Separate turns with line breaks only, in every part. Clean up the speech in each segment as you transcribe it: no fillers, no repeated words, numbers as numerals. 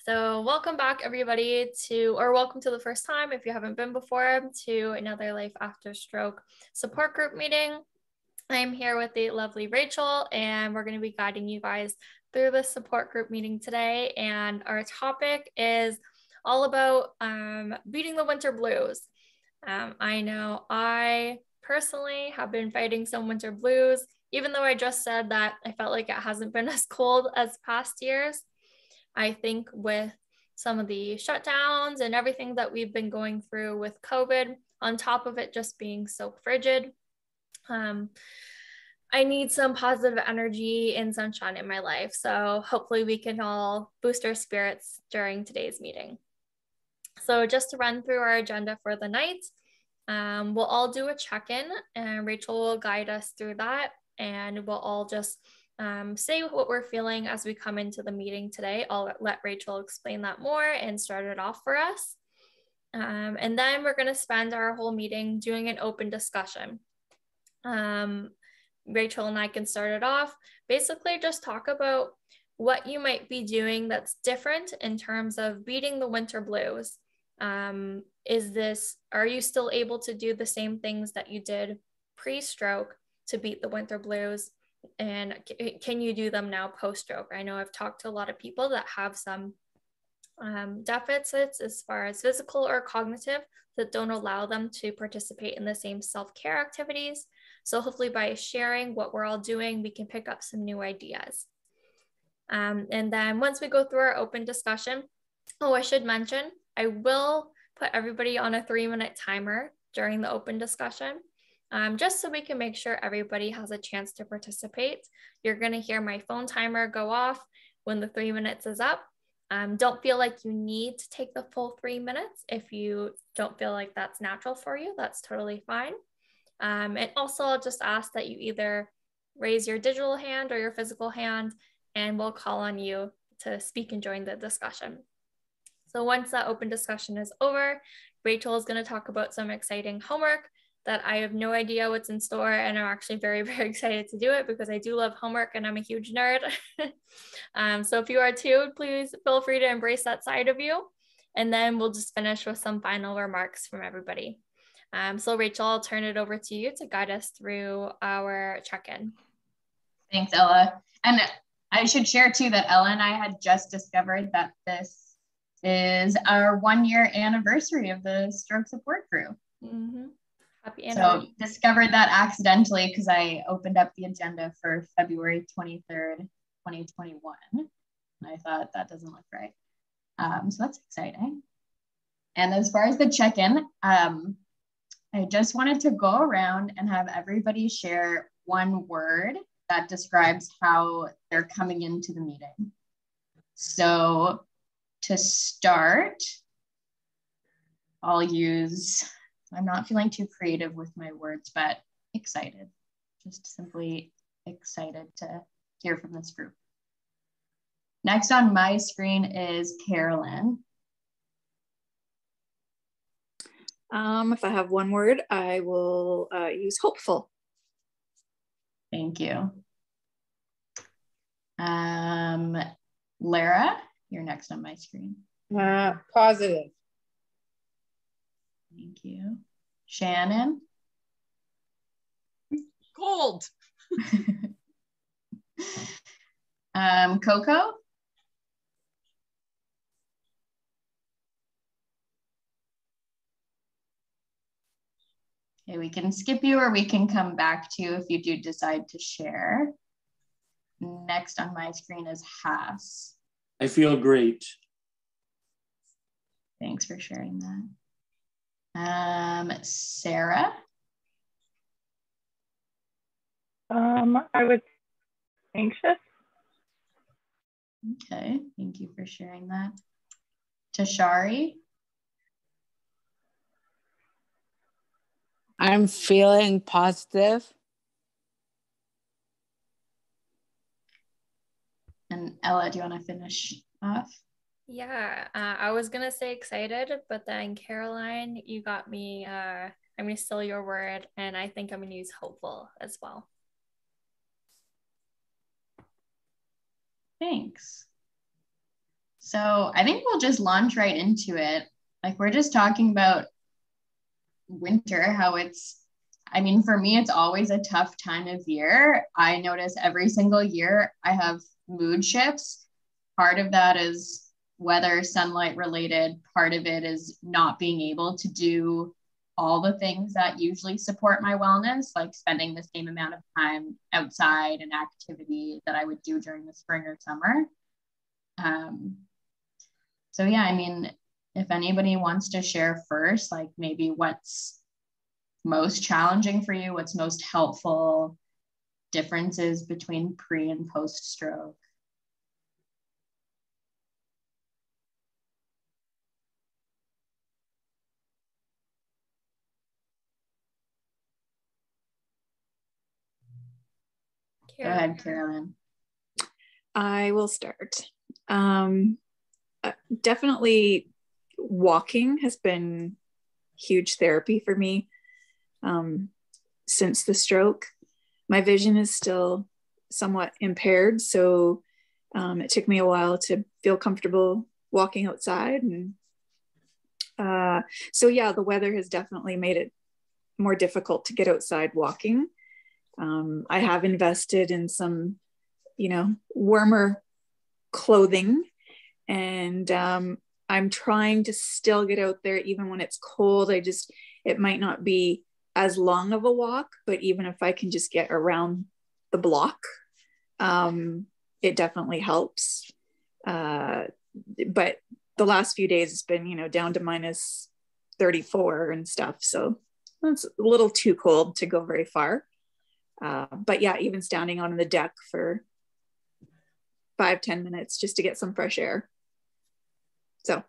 So welcome back everybody welcome to the first time if you haven't been before to another Life After Stroke support group meeting. I'm here with the lovely Rachel and we're going to be guiding you guys through this support group meeting today. And our topic is all about beating the winter blues. I know I personally have been fighting some winter blues, even though I just said that I felt like it hasn't been as cold as past years. I think with some of the shutdowns and everything that we've been going through with COVID, on top of it just being so frigid, I need some positive energy and sunshine in my life. So hopefully we can all boost our spirits during today's meeting. So just to run through our agenda for the night, we'll all do a check-in and Rachel will guide us through that. And we'll all just say what we're feeling as we come into the meeting today. I'll let Rachel explain that more and start it off for us. And then we're going to spend our whole meeting doing an open discussion. Rachel and I can start it off. Basically, just talk about what you might be doing that's different in terms of beating the winter blues. Are you still able to do the same things that you did pre-stroke to beat the winter blues? And can you do them now post-stroke? I know I've talked to a lot of people that have some deficits as far as physical or cognitive that don't allow them to participate in the same self-care activities. So hopefully by sharing what we're all doing, we can pick up some new ideas. And then once we go through our open discussion, I should mention, I will put everybody on a 3-minute timer during the open discussion. Just so we can make sure everybody has a chance to participate. You're going to hear my phone timer go off when the 3 minutes is up. Don't feel like you need to take the full 3 minutes. If you don't feel like that's natural for you, that's totally fine. And also I'll just ask that you either raise your digital hand or your physical hand, and we'll call on you to speak and join the discussion. So once that open discussion is over, Rachel is going to talk about some exciting homework that I have no idea what's in store, and I'm actually very, very excited to do it because I do love homework and I'm a huge nerd. So if you are too, please feel free to embrace that side of you. And then we'll just finish with some final remarks from everybody. So Rachel, I'll turn it over to you to guide us through our check-in.
Thanks, Ella. And I should share too that Ella and I had just discovered that this is our 1-year anniversary of the stroke support group.
Mm-hmm. Happy
anniversary. So discovered that accidentally because I opened up the agenda for February 23rd, 2021. And I thought that doesn't look right. So that's exciting. And as far as the check-in, I just wanted to go around and have everybody share one word that describes how they're coming into the meeting. So to start, I'm not feeling too creative with my words, but excited. Just simply excited to hear from this group. Next on my screen is Carolyn.
If I have one word, I will use hopeful.
Thank you. Lara, you're next on my screen.
Positive.
Thank you. Shannon.
Cold.
Coco. Okay, we can skip you or we can come back to you if you do decide to share. Next on my screen is Haas.
I feel great.
Thanks for sharing that. Sarah.
I was anxious.
Okay, thank you for sharing that. Tashari.
I'm feeling positive.
And Ella, do you want to finish off?
Yeah, I was gonna say excited, but then Caroline, you got me. I'm gonna steal your word, and I think I'm gonna use hopeful as well.
Thanks. So I think we'll just launch right into it. Like, we're just talking about winter, how I mean, for me, it's always a tough time of year. I notice every single year I have mood shifts. Part of that is weather, sunlight related. Part of it is not being able to do all the things that usually support my wellness, like spending the same amount of time outside and activity that I would do during the spring or summer. So yeah, I mean, if anybody wants to share first, like maybe what's most challenging for you, what's most helpful, differences between pre and post stroke. Go ahead, Carolyn.
I will start. Definitely walking has been huge therapy for me since the stroke. My vision is still somewhat impaired, so it took me a while to feel comfortable walking outside. And so yeah, the weather has definitely made it more difficult to get outside walking. I have invested in some, warmer clothing, and I'm trying to still get out there even when it's cold. It might not be as long of a walk, but even if I can just get around the block, it definitely helps. But the last few days it's been, down to minus 34 and stuff. So it's a little too cold to go very far. But yeah, even standing on the deck for 5-10 minutes just to get some fresh air. So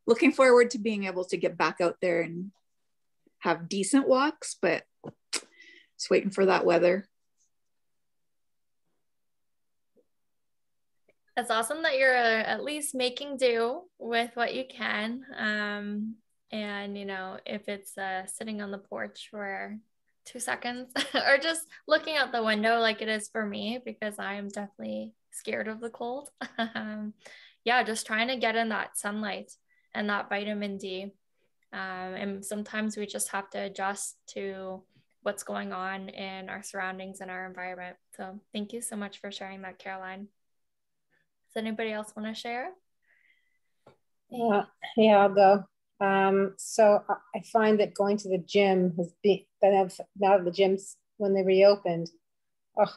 looking forward to being able to get back out there and have decent walks, but just waiting for that weather.
It's awesome that you're at least making do with what you can. And, if it's sitting on the porch for 2 seconds or just looking out the window like it is for me, because I am definitely scared of the cold. Yeah, just trying to get in that sunlight and that vitamin D. And sometimes we just have to adjust to what's going on in our surroundings and our environment. So thank you so much for sharing that, Caroline. Does anybody else want to share?
Yeah, I'll go. So I find that going to the gym has been, now the gyms, when they reopened,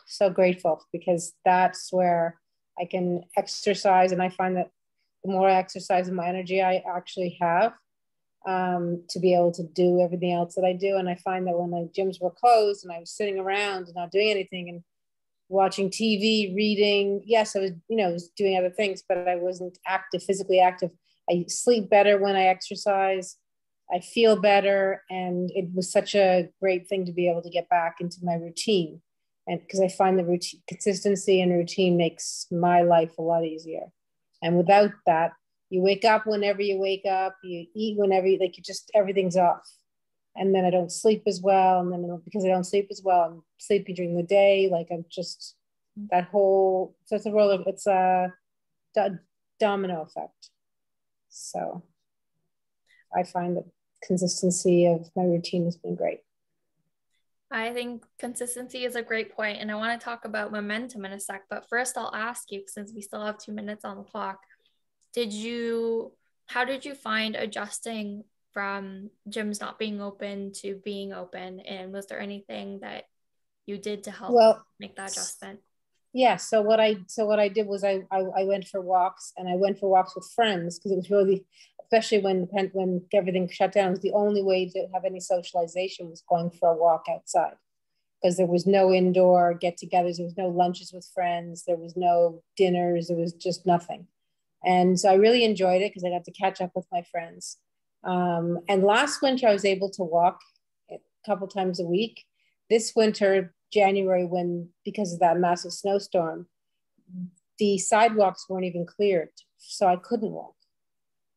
so grateful, because that's where I can exercise. And I find that the more I exercise, the more energy I actually have to be able to do everything else that I do. And I find that when the gyms were closed and I was sitting around and not doing anything and watching TV, reading, yes, I was doing other things, but I wasn't physically active. I sleep better when I exercise. I feel better. And it was such a great thing to be able to get back into my routine. And because I find the routine, consistency and routine makes my life a lot easier. And without that, you wake up whenever you wake up, you eat whenever everything's off. And then I don't sleep as well. And then because I don't sleep as well, I'm sleepy during the day. Like I'm just so it's a domino effect. So I find that consistency of my routine has been great.
I think consistency is a great point, and I want to talk about momentum in a sec, but first I'll ask you, since we still have 2 minutes on the clock, how did you find adjusting from gyms not being open to being open, and was there anything that you did to help make that adjustment?
Yeah, so what I did was I went for walks, and I went for walks with friends, because it was really, especially when everything shut down, it was the only way to have any socialization was going for a walk outside, because there was no indoor get-togethers, there was no lunches with friends, there was no dinners, there was just nothing. And so I really enjoyed it because I got to catch up with my friends. And last winter I was able to walk a couple times a week. This winter, January, because of that massive snowstorm, the sidewalks weren't even cleared, so I couldn't walk.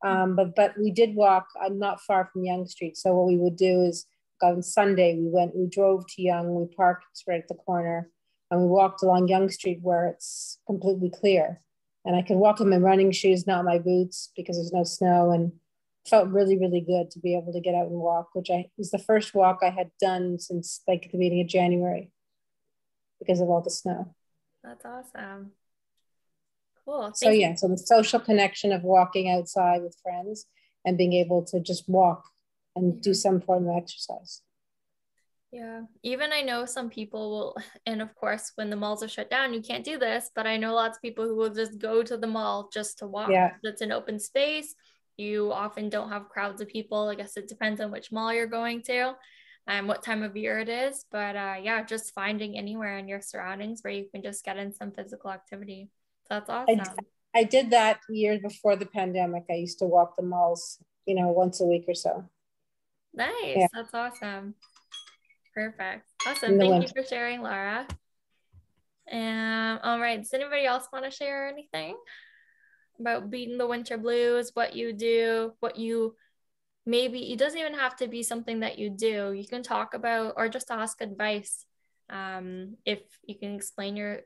But we did walk. I'm not far from Yonge Street, so what we would do is on Sunday we drove to Yonge, we parked right at the corner, and we walked along Yonge Street where it's completely clear. and I could walk in my running shoes, not my boots, because there's no snow, and felt really, really good to be able to get out and walk, which was the first walk I had done since like the beginning of January because of all the snow.
That's awesome. Cool.
So yeah, so the social connection of walking outside with friends and being able to just walk and do some form of exercise.
Yeah, even I know some people will, and of course, when the malls are shut down, you can't do this, but I know lots of people who will just go to the mall just to walk.
Yeah.
It's an open space. You often don't have crowds of people. I guess it depends on which mall you're going to and what time of year it is. But yeah, just finding anywhere in your surroundings where you can just get in some physical activity. So that's awesome.
I did that years before the pandemic. I used to walk the malls, you know, once a week or so.
Nice.
Yeah.
That's awesome. Perfect. Awesome. Thank you for sharing, Laura. And all right, does anybody else want to share anything about beating the winter blues, what you do, what you maybe, it doesn't even have to be something that you do. You can talk about or just ask advice. If you can explain your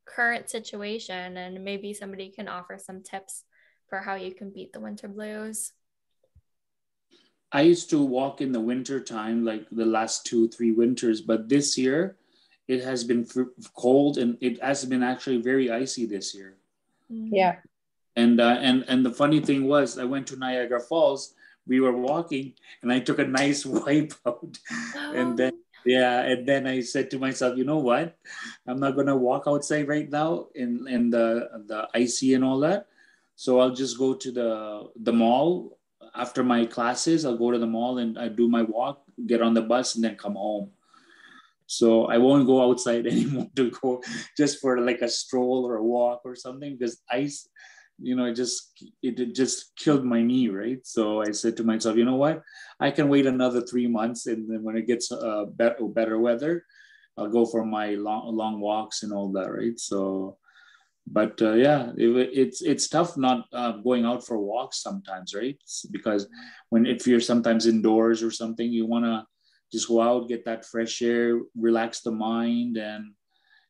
current situation, and maybe somebody can offer some tips for how you can beat the winter blues.
I used to walk in the winter time, like the last 2-3 winters, but this year it has been cold and it has been actually very icy this year.
Yeah.
And the funny thing was, I went to Niagara Falls. We were walking, and I took a nice wipe out, and then I said to myself, you know what? I'm not gonna walk outside right now in the icy and all that. So I'll just go to the mall. After my classes, I'll go to the mall and I do my walk, get on the bus, and then come home. So I won't go outside anymore to go just for like a stroll or a walk or something, because ice, you know, it just killed my knee, right? So I said to myself, you know what? I can wait another 3 months, and then when it gets better weather, I'll go for my long walks and all that, right? So. But yeah, it's tough not going out for walks sometimes, right? Because if you're sometimes indoors or something, you want to just go out, get that fresh air, relax the mind, and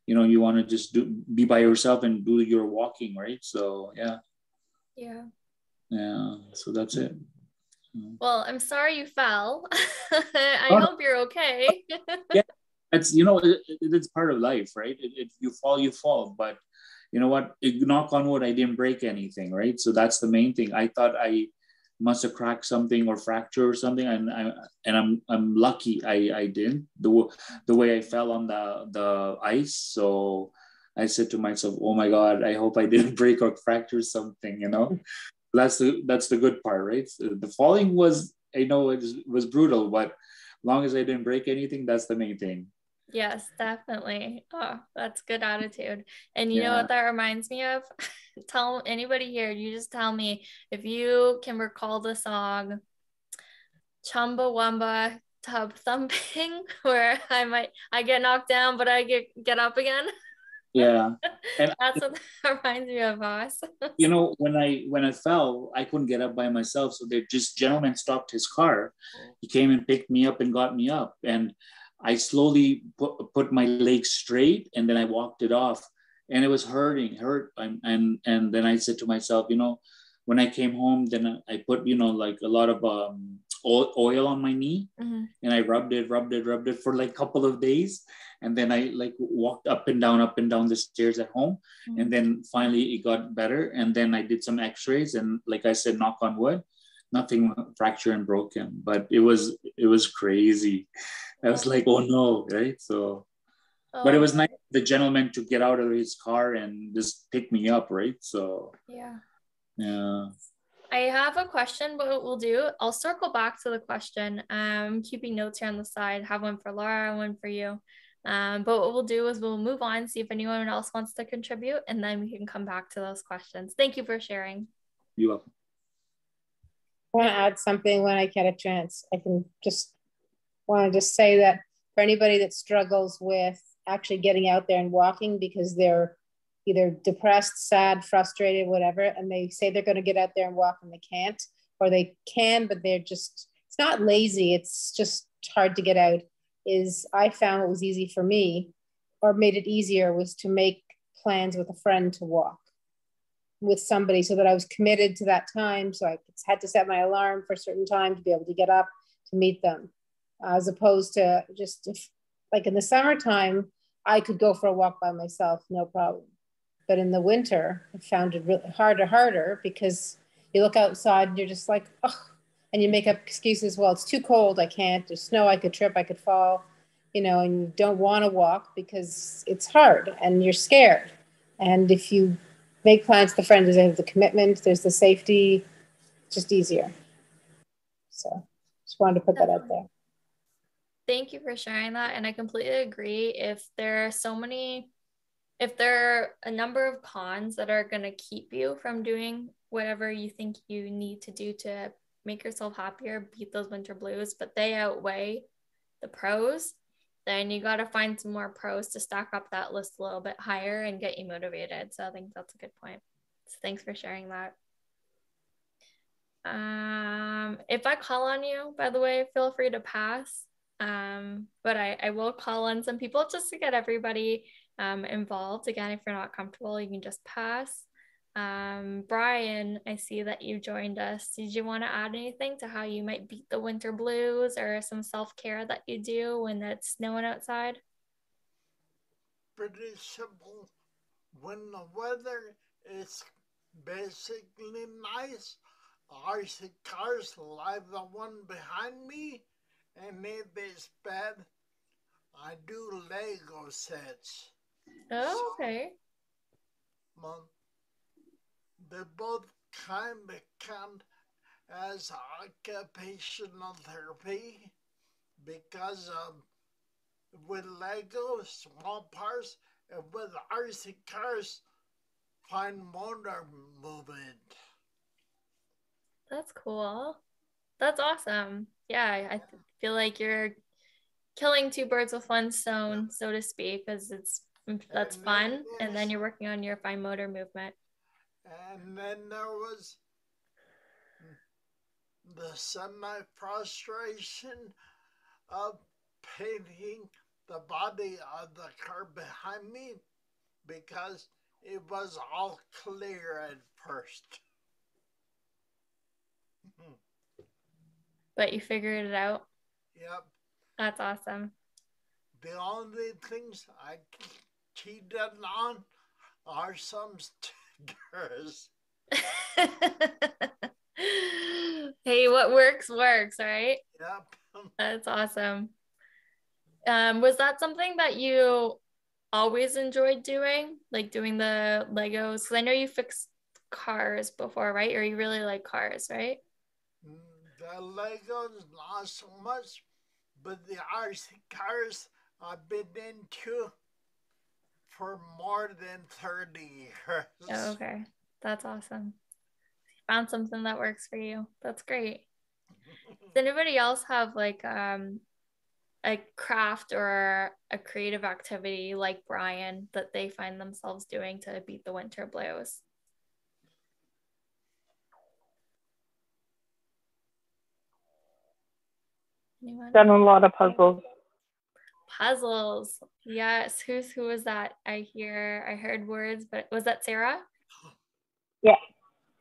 you know, you want to just be by yourself and do your walking, right? So yeah. So that's it.
Well, I'm sorry you fell. I hope you're okay.
Yeah, it's, you know, it's part of life, right? If you fall, you fall, but you know what? Knock on wood, I didn't break anything, right? So that's the main thing. I thought I must have cracked something or fractured or something, and I'm lucky I didn't. The way I fell on the ice, so I said to myself, "Oh my God, I hope I didn't break or fracture something." You know, that's the good part, right? So the falling was, I know it was brutal, but as long as I didn't break anything, that's the main thing.
Yes, definitely. Oh, that's good attitude. And you know what that reminds me of? Tell anybody here, you just tell me if you can recall the song Chumbawamba Tub Thumping, where I get knocked down, but I get up again.
Yeah. And
that's what that reminds me of us.
You know, when I fell, I couldn't get up by myself. So this gentleman stopped his car. He came and picked me up and got me up. And I slowly put my legs straight, and then I walked it off, and it was hurt. And then I said to myself, you know, when I came home, then I put, you know, like a lot of oil on my knee, and I rubbed it for like a couple of days. And then I like walked up and down the stairs at home. And then finally it got better. And then I did some x-rays, and like I said, knock on wood, nothing fractured and broken, but it was crazy. I was like, oh no, right? So, but it was nice the gentleman to get out of his car and just pick me up, right? So yeah.
I have a question, but what we'll do, I'll circle back to the question. Keeping notes here on the side, have one for Laura, one for you. But what we'll do is we'll move on, see if anyone else wants to contribute, and then we can come back to those questions. Thank you for sharing.
You're welcome.
I want to add something when I get a chance. I can just want to say that for anybody that struggles with actually getting out there and walking because they're either depressed, sad, frustrated, whatever, and they say they're going to get out there and walk and they can't, or they can, but they're just, it's not lazy, it's just hard to get out, is I found what was easy for me or made it easier was to make plans with a friend to walk. with somebody so that I was committed to that time. So I had to set my alarm for a certain time to be able to get up to meet them, as opposed to just like in the summertime, I could go for a walk by myself, no problem. But in the winter, I found it really harder because you look outside and you're just like, oh, and you make up excuses. Well, it's too cold. I can't. There's snow. I could trip. I could fall, and you don't want to walk because it's hard and you're scared. And if you make plans with the friends, there's the commitment, there's the safety, just easier. So just wanted to put that out there.
Thank you for sharing that. And I completely agree. If there are a number of cons that are going to keep you from doing whatever you think you need to do to make yourself happier, beat those winter blues, but they outweigh the pros, then you got to find some more pros to stack up that list a little bit higher and get you motivated. So I think that's a good point. So thanks for sharing that. If I call on you, by the way, feel free to pass. But I will call on some people just to get everybody involved. Again, if you're not comfortable, you can just pass. Brian, I see that you joined us. Did you want to add anything to how you might beat the winter blues or some self-care that you do when it's snowing outside?
Pretty simple. When the weather is basically nice, I see cars like the one behind me, and if it's bad, I do Lego sets.
Oh, okay.
They both kind of count as occupational therapy because with Lego, small parts, and with RC cars, fine motor movement.
That's cool. That's awesome. Yeah, I feel like you're killing two birds with one stone, so to speak, because that's fun, and then you're working on your fine motor movement.
And then there was the semi-frustration of painting the body of the car behind me because it was all clear at first.
But you figured it out?
Yep.
That's awesome.
The only things I cheated on are some stickers.
Hey, what works, right?
Yep.
That's awesome. Was that something that you always enjoyed doing? Like doing the Legos? Because I know you fixed cars before, right? Or you really like cars, right?
The Legos, not so much, but the RC cars I've been into for more than 30 years.
Oh, okay. That's awesome. Found something that works for you. That's great. Does anybody else have like a craft or a creative activity like Brian that they find themselves doing to beat the winter blues? Anyone?
Done a lot of puzzles.
Puzzles. Yes. Who was that? I heard words, but was that Sarah?
Yeah.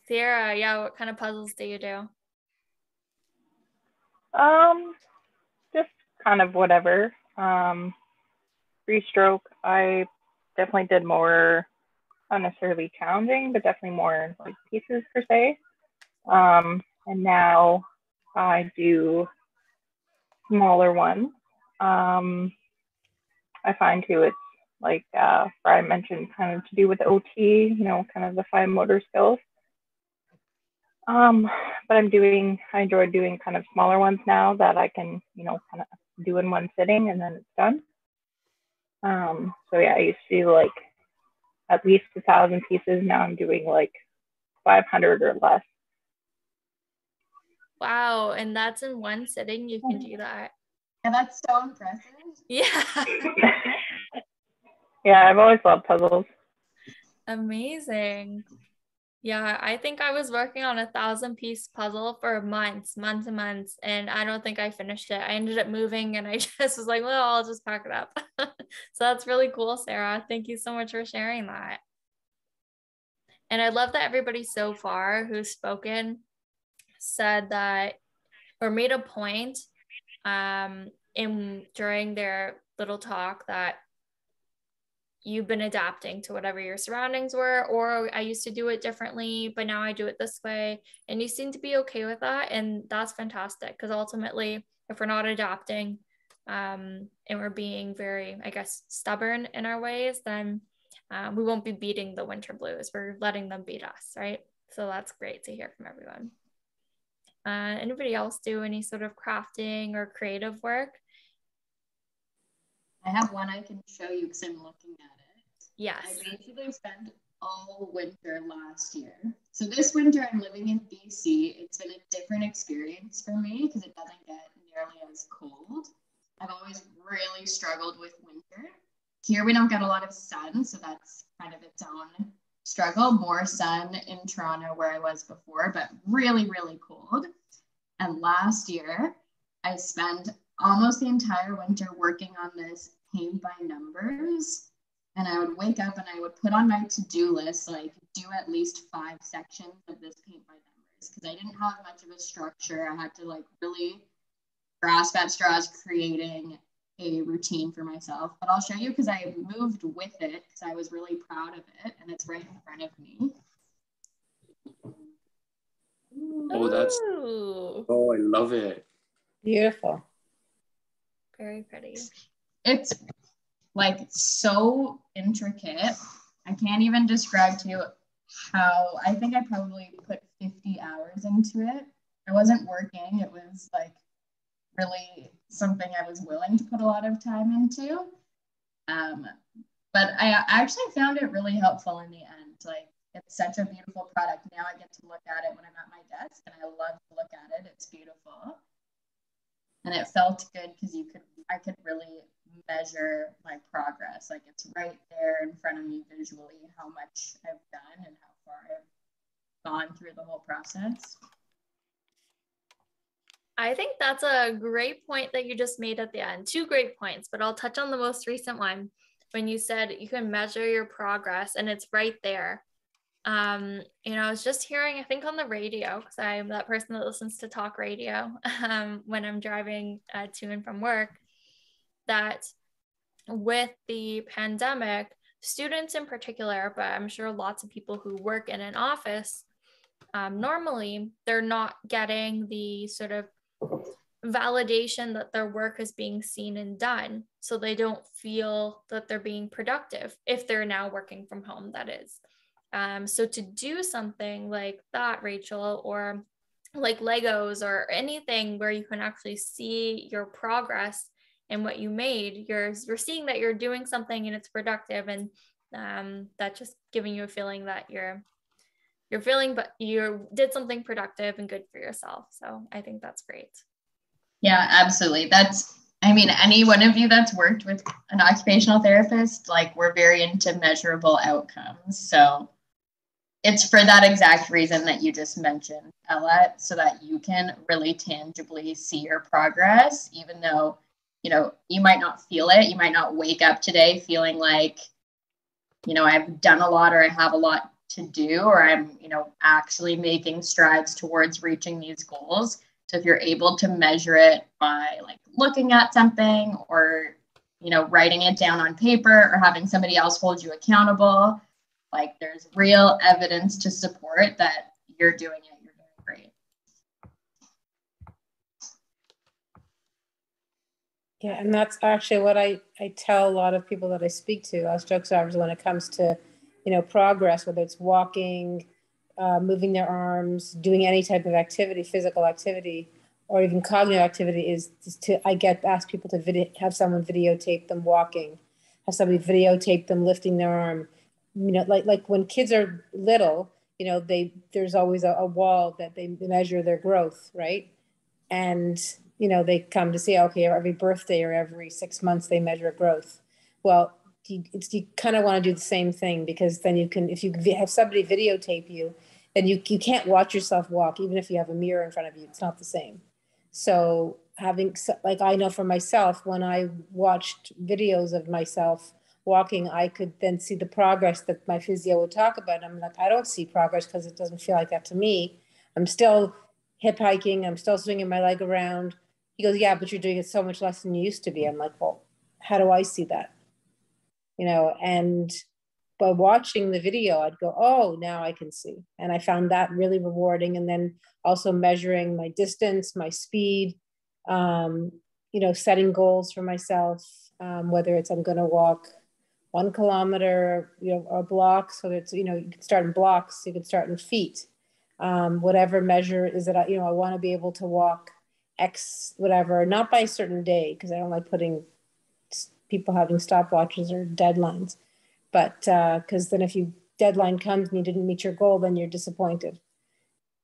Sarah, yeah. What kind of puzzles do you do?
Just kind of whatever. Free stroke, I definitely did more, not necessarily challenging, but definitely more like pieces per se. And now I do smaller ones. I find too it's like Brian mentioned, kind of to do with OT, kind of the fine motor skills. But I enjoy doing kind of smaller ones now that I can, kind of do in one sitting and then it's done. So yeah, I used to do like at least 1,000 pieces. Now I'm doing like 500 or less.
Wow. And that's in one sitting. You can do that.
Yeah, that's so impressive.
Yeah.
Yeah, I've always loved puzzles.
Amazing. Yeah, I think I was working on 1,000-piece puzzle for months, and I don't think I finished it. I ended up moving and I just was like, well, I'll just pack it up. So that's really cool, Sarah. Thank you so much for sharing that. And I love that everybody so far who's spoken said that, or made a point during their little talk, that you've been adapting to whatever your surroundings were, or I used to do it differently, but now I do it this way. And you seem to be okay with that. And that's fantastic, because ultimately, if we're not adapting and we're being very, I guess, stubborn in our ways, then we won't be beating the winter blues. We're letting them beat us, right? So that's great to hear from everyone. Anybody else do any sort of crafting or creative work?
I have one I can show you because I'm looking at it.
Yes.
I basically spent all winter last year. So this winter I'm living in BC. It's been a different experience for me because it doesn't get nearly as cold. I've always really struggled with winter. Here we don't get a lot of sun, so that's kind of its own struggle. More sun in Toronto where I was before, but really, really cold. And last year, I spent almost the entire winter working on this paint by numbers. And I would wake up and I would put on my to-do list, like do at least 5 sections of this paint by numbers, because I didn't have much of a structure. I had to like really grasp at straws creating a routine for myself. But I'll show you because I moved with it because I was really proud of it, and it's right in front of me.
Oh, that's, oh, I love it.
Beautiful.
Very pretty.
It's like so intricate. I can't even describe to you how, I think I probably put 50 hours into it. I wasn't working. It was like really something I was willing to put a lot of time into. But I actually found it really helpful in the end. Like, it's such a beautiful product. Now I get to look at it when I'm at my desk, and I love to look at it. It's beautiful. And it felt good because I could really measure my progress. Like, it's right there in front of me visually, how much I've done and how far I've gone through the whole process.
I think that's a great point that you just made at the end. 2 great points, but I'll touch on the most recent one when you said you can measure your progress and it's right there. I was just hearing, I think on the radio, because I'm that person that listens to talk radio when I'm driving to and from work, that with the pandemic, students in particular, but I'm sure lots of people who work in an office, normally they're not getting the sort of validation that their work is being seen and done. So they don't feel that they're being productive if they're now working from home, that is. So to do something like that, Rachel, or like Legos or anything where you can actually see your progress and what you made, you're seeing that you're doing something and it's productive, and that's just giving you a feeling that you're feeling, but you did something productive and good for yourself. So I think that's great.
Yeah, absolutely. Any one of you that's worked with an occupational therapist, like, we're very into measurable outcomes. So it's for that exact reason that you just mentioned, Ella, so that you can really tangibly see your progress, even though, you might not feel it. You might not wake up today feeling like, I've done a lot or I have a lot to do, or I'm, actually making strides towards reaching these goals. So if you're able to measure it by like looking at something or, writing it down on paper or having somebody else hold you accountable, like, there's real evidence to support that you're doing it. You're doing great.
Yeah, and that's actually what I tell a lot of people that I speak to, us stroke survivors, when it comes to, progress, whether it's walking, moving their arms, doing any type of activity, physical activity, or even cognitive activity, is to ask people to have someone videotape them walking, have somebody videotape them lifting their arm. Like when kids are little, there's always a wall that they measure their growth, right? And they come to see, okay, every birthday or every 6 months they measure growth. Well, you kind of want to do the same thing, because then you can, if you have somebody videotape you, then you can't watch yourself walk, even if you have a mirror in front of you. It's not the same. So I know for myself, when I watched videos of myself walking, I could then see the progress that my physio would talk about. I'm like, I don't see progress because it doesn't feel like that to me. I'm still hip hiking. I'm still swinging my leg around. He goes, yeah, but you're doing it so much less than you used to be. I'm like, well, how do I see that? You know, and by watching the video, I'd go, oh, now I can see. And I found that really rewarding. And then also measuring my distance, my speed, you know, setting goals for myself, whether it's I'm going to walk 1 kilometer, you know, a block. So it's, you know, you can start in blocks, you can start in feet. Whatever measure is that, you know, I want to be able to walk X, whatever, not by a certain day, because I don't like putting people having stopwatches or deadlines. But because then if you deadline comes and you didn't meet your goal, then you're disappointed.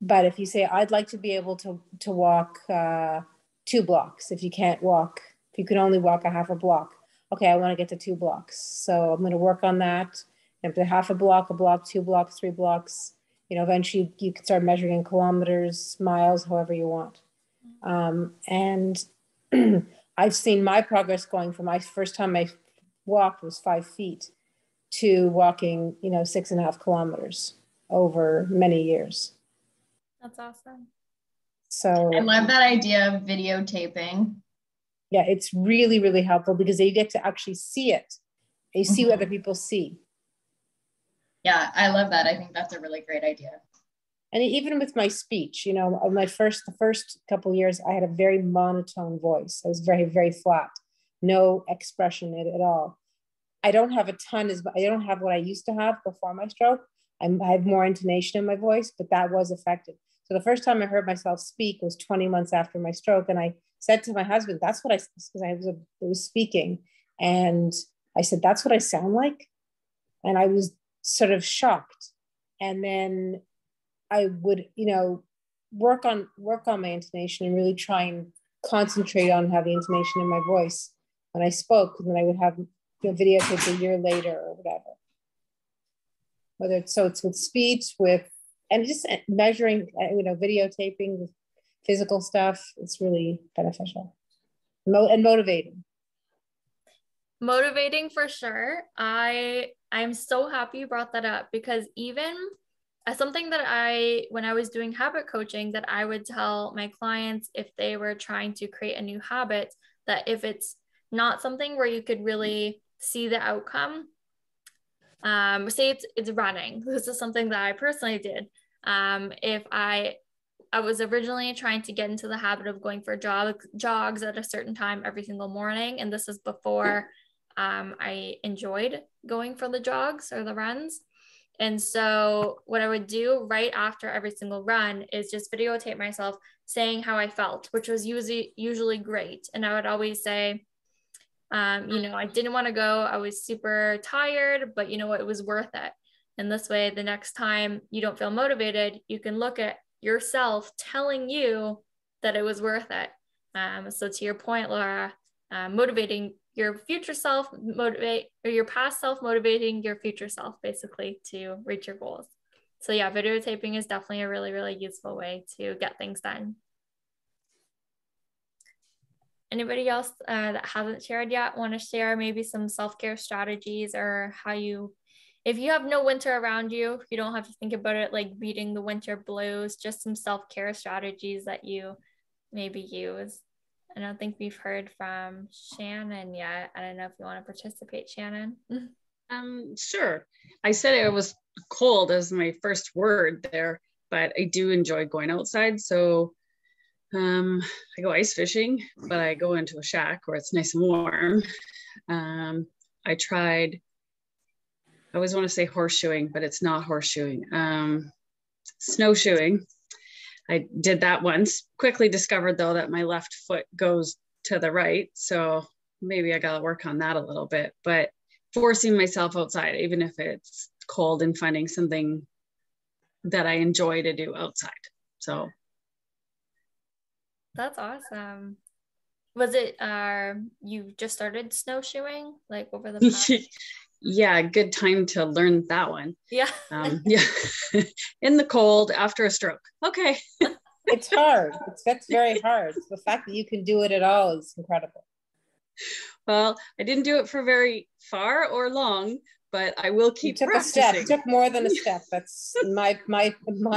But if you say, I'd like to be able to walk 2 blocks, if you can't walk, if you can only walk a half a block, okay, I want to get to 2 blocks. So I'm going to work on that. If it's half a block, 2 blocks, 3 blocks, you know, eventually you can start measuring in kilometers, miles, however you want. And I've seen my progress going from my first time I walked was 5 feet to walking, you know, 6.5 kilometers over many years.
That's awesome.
So
I love that idea of videotaping.
Yeah, it's really, really helpful because you get to actually see it. You see what other people see.
Yeah, I love that. I think that's a really great idea.
And even with my speech, you know, the first couple of years, I had a very monotone voice. I was very, very flat, no expression in it at all. I don't have what I used to have before my stroke. I have more intonation in my voice, but that was affected. So the first time I heard myself speak was 20 months after my stroke. And I said to my husband, that's what because I was speaking. And I said, that's what I sound like. And I was sort of shocked. And then I would, you know, work on my intonation and really try and concentrate on having intonation in my voice when I spoke. And then I would have, you know, videotaped a year later or whatever. Whether it's with speech, and just measuring, you know, videotaping with physical stuff, it's really beneficial and motivating.
Motivating for sure. I'm so happy you brought that up because even as something that when I was doing habit coaching, that I would tell my clients if they were trying to create a new habit, that if it's not something where you could really see the outcome, say it's running. This is something that I personally did. If I was originally trying to get into the habit of going for jogs at a certain time every single morning, and this is before I enjoyed going for the jogs or the runs. And so what I would do right after every single run is just videotape myself saying how I felt, which was usually great. And I would always say, you know, I didn't want to go. I was super tired, but you know what, it was worth it. And this way, the next time you don't feel motivated, you can look at yourself telling you that it was worth it. So to your point, Laura, motivating your future self, your past self motivating your future self, basically, to reach your goals. So yeah, videotaping is definitely a really, really useful way to get things done. Anybody else that hasn't shared yet want to share maybe some self-care strategies, or how if you have no winter around you, you don't have to think about it like beating the winter blues, just some self-care strategies that you maybe use. I don't think we've heard from Shannon yet. I don't know if you want to participate, Shannon.
Sure. I said it was cold as my first word there, but I do enjoy going outside. So I go ice fishing, but I go into a shack where it's nice and warm. I always want to say horseshoeing, but it's not horseshoeing. Snowshoeing. I did that once, quickly discovered though that my left foot goes to the right. So maybe I got to work on that a little bit, but forcing myself outside, even if it's cold, and finding something that I enjoy to do outside. So.
That's awesome. Was it, you just started snowshoeing like over the past?
Yeah, good time to learn that one.
Yeah.
Yeah. In the cold after a stroke. Okay.
It's hard. That's very hard. The fact that you can do it at all is incredible.
Well, I didn't do it for very far or long, but I will keep
You took
practicing.
a step, took more than a step. That's my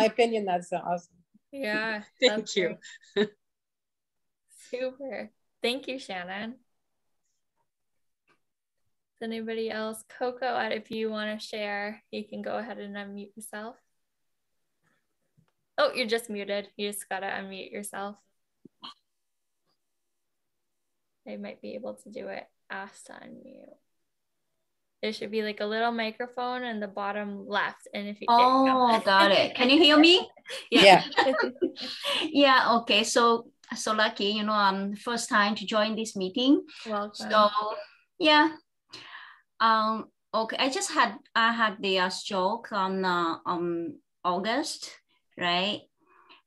opinion. That's awesome.
Yeah.
Thank you.
Great. Super. Thank you, Shannon. Does anybody else? Coco, if you want to share, you can go ahead and unmute yourself. Oh, you're just muted. You just got to unmute yourself. They might be able to do it. Ask to unmute. There should be like a little microphone in the bottom left. And if you
got it. Can you hear me?
Yeah.
Yeah, okay. So lucky, you know, I'm first time to join this meeting.
Welcome.
So yeah. Okay, I had the stroke on August, right?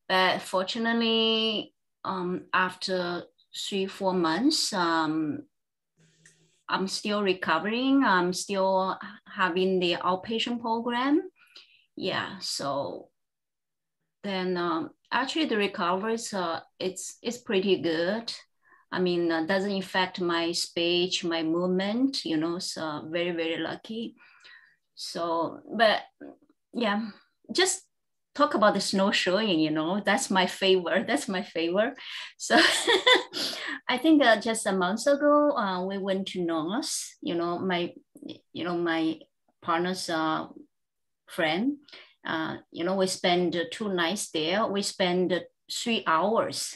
But fortunately, after 3-4 months, I'm still recovering. I'm still having the outpatient program. Yeah, so then actually the recovery it's pretty good. I mean, doesn't affect my speech, my movement, you know, so very, very lucky. So, but yeah, just talk about the snowshoeing, you know, that's my favorite. So I think just a month ago, we went to North, you know, my partner's friend, you know, we spent 2 nights there. We spent 3 hours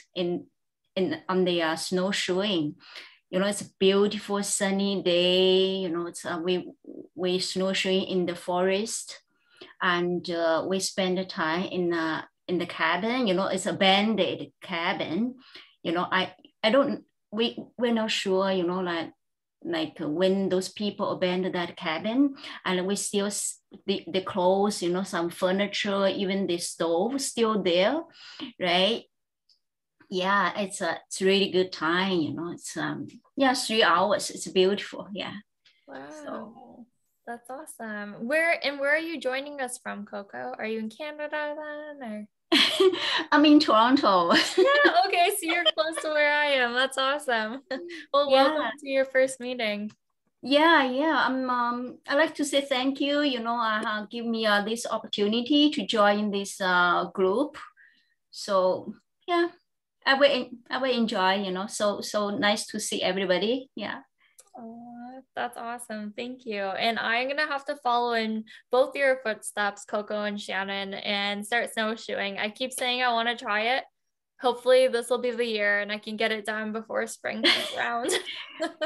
on the snowshoeing. You know, it's a beautiful sunny day. You know, it's we snowshoeing in the forest, and we spend the time in the cabin. You know, it's a abandoned cabin. You know, we're not sure. You know, like when those people abandoned that cabin, and we still the clothes. You know, some furniture, even the stove still there, right? Yeah, it's really good time, you know. It's 3 hours. It's beautiful. Yeah.
Wow.
So.
That's awesome. Where are you joining us from, Coco? Are you in Canada then, or?
I'm in Toronto.
Yeah, okay, so you're close to where I am. That's awesome. Well, welcome to your first meeting.
Yeah. I'd like to say thank you, you know, give me this opportunity to join this group. So yeah, I will enjoy, you know, so nice to see everybody. Yeah.
Oh, that's awesome. Thank you. And I'm going to have to follow in both your footsteps, Coco and Shannon, and start snowshoeing. I keep saying I want to try it. Hopefully this will be the year and I can get it done before spring comes around.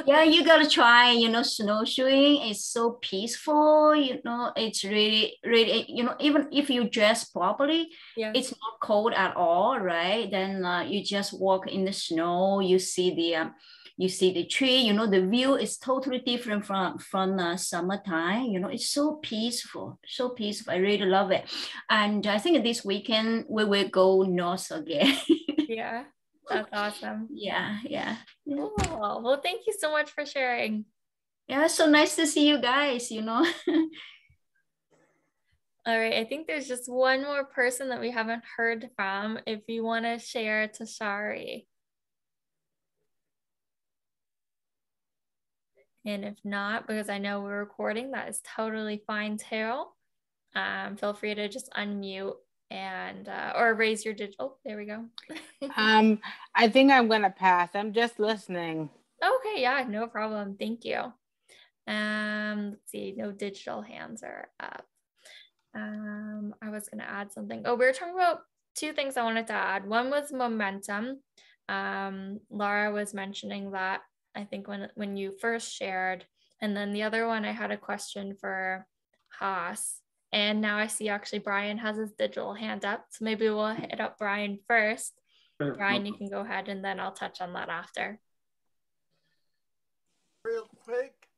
Yeah, you got to try, you know, snowshoeing is so peaceful, you know, it's really, you know, even if you dress properly, it's not cold at all, right? Then you just walk in the snow, you see the tree, you know, the view is totally different from summertime, you know, it's so peaceful. I really love it. And I think this weekend we will go north again.
Yeah, that's awesome.
Yeah.
Cool. Well, thank you so much for sharing.
Yeah, so nice to see you guys, you know.
All right, I think there's just one more person that we haven't heard from. If you want to share, Tashari. And if not, because I know we're recording, that is totally fine too. Feel free to just unmute and or raise your digital. Oh, there we go.
I think I'm gonna pass. I'm just listening.
Okay, yeah, no problem. Thank you. Let's see, no digital hands are up. I was gonna add something. Oh, we were talking about 2 things I wanted to add. One was momentum. Laura was mentioning that, I think when you first shared, and then the other one I had a question for Haas. And now I see actually Brian has his digital hand up. So maybe we'll hit up Brian first. Sure. Brian, you can go ahead and then I'll touch on that after.
Real quick,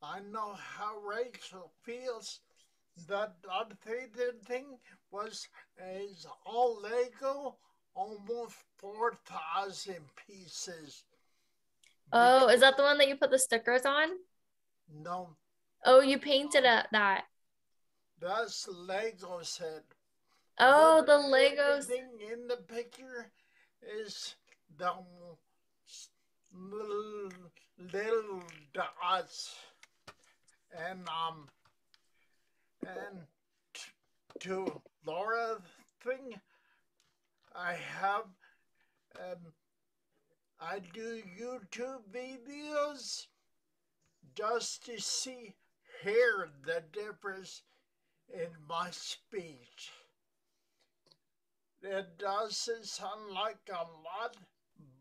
I know how Rachel feels. That updated thing is all Lego, almost 4,000 pieces.
Oh, is that the one that you put the stickers on?
No.
Oh, you painted that.
That's Lego set.
Oh, the Legos.
Everything in the picture is the little dots, and to Laura's thing, I have I do YouTube videos just to hear the difference in my speech. It doesn't sound like a lot,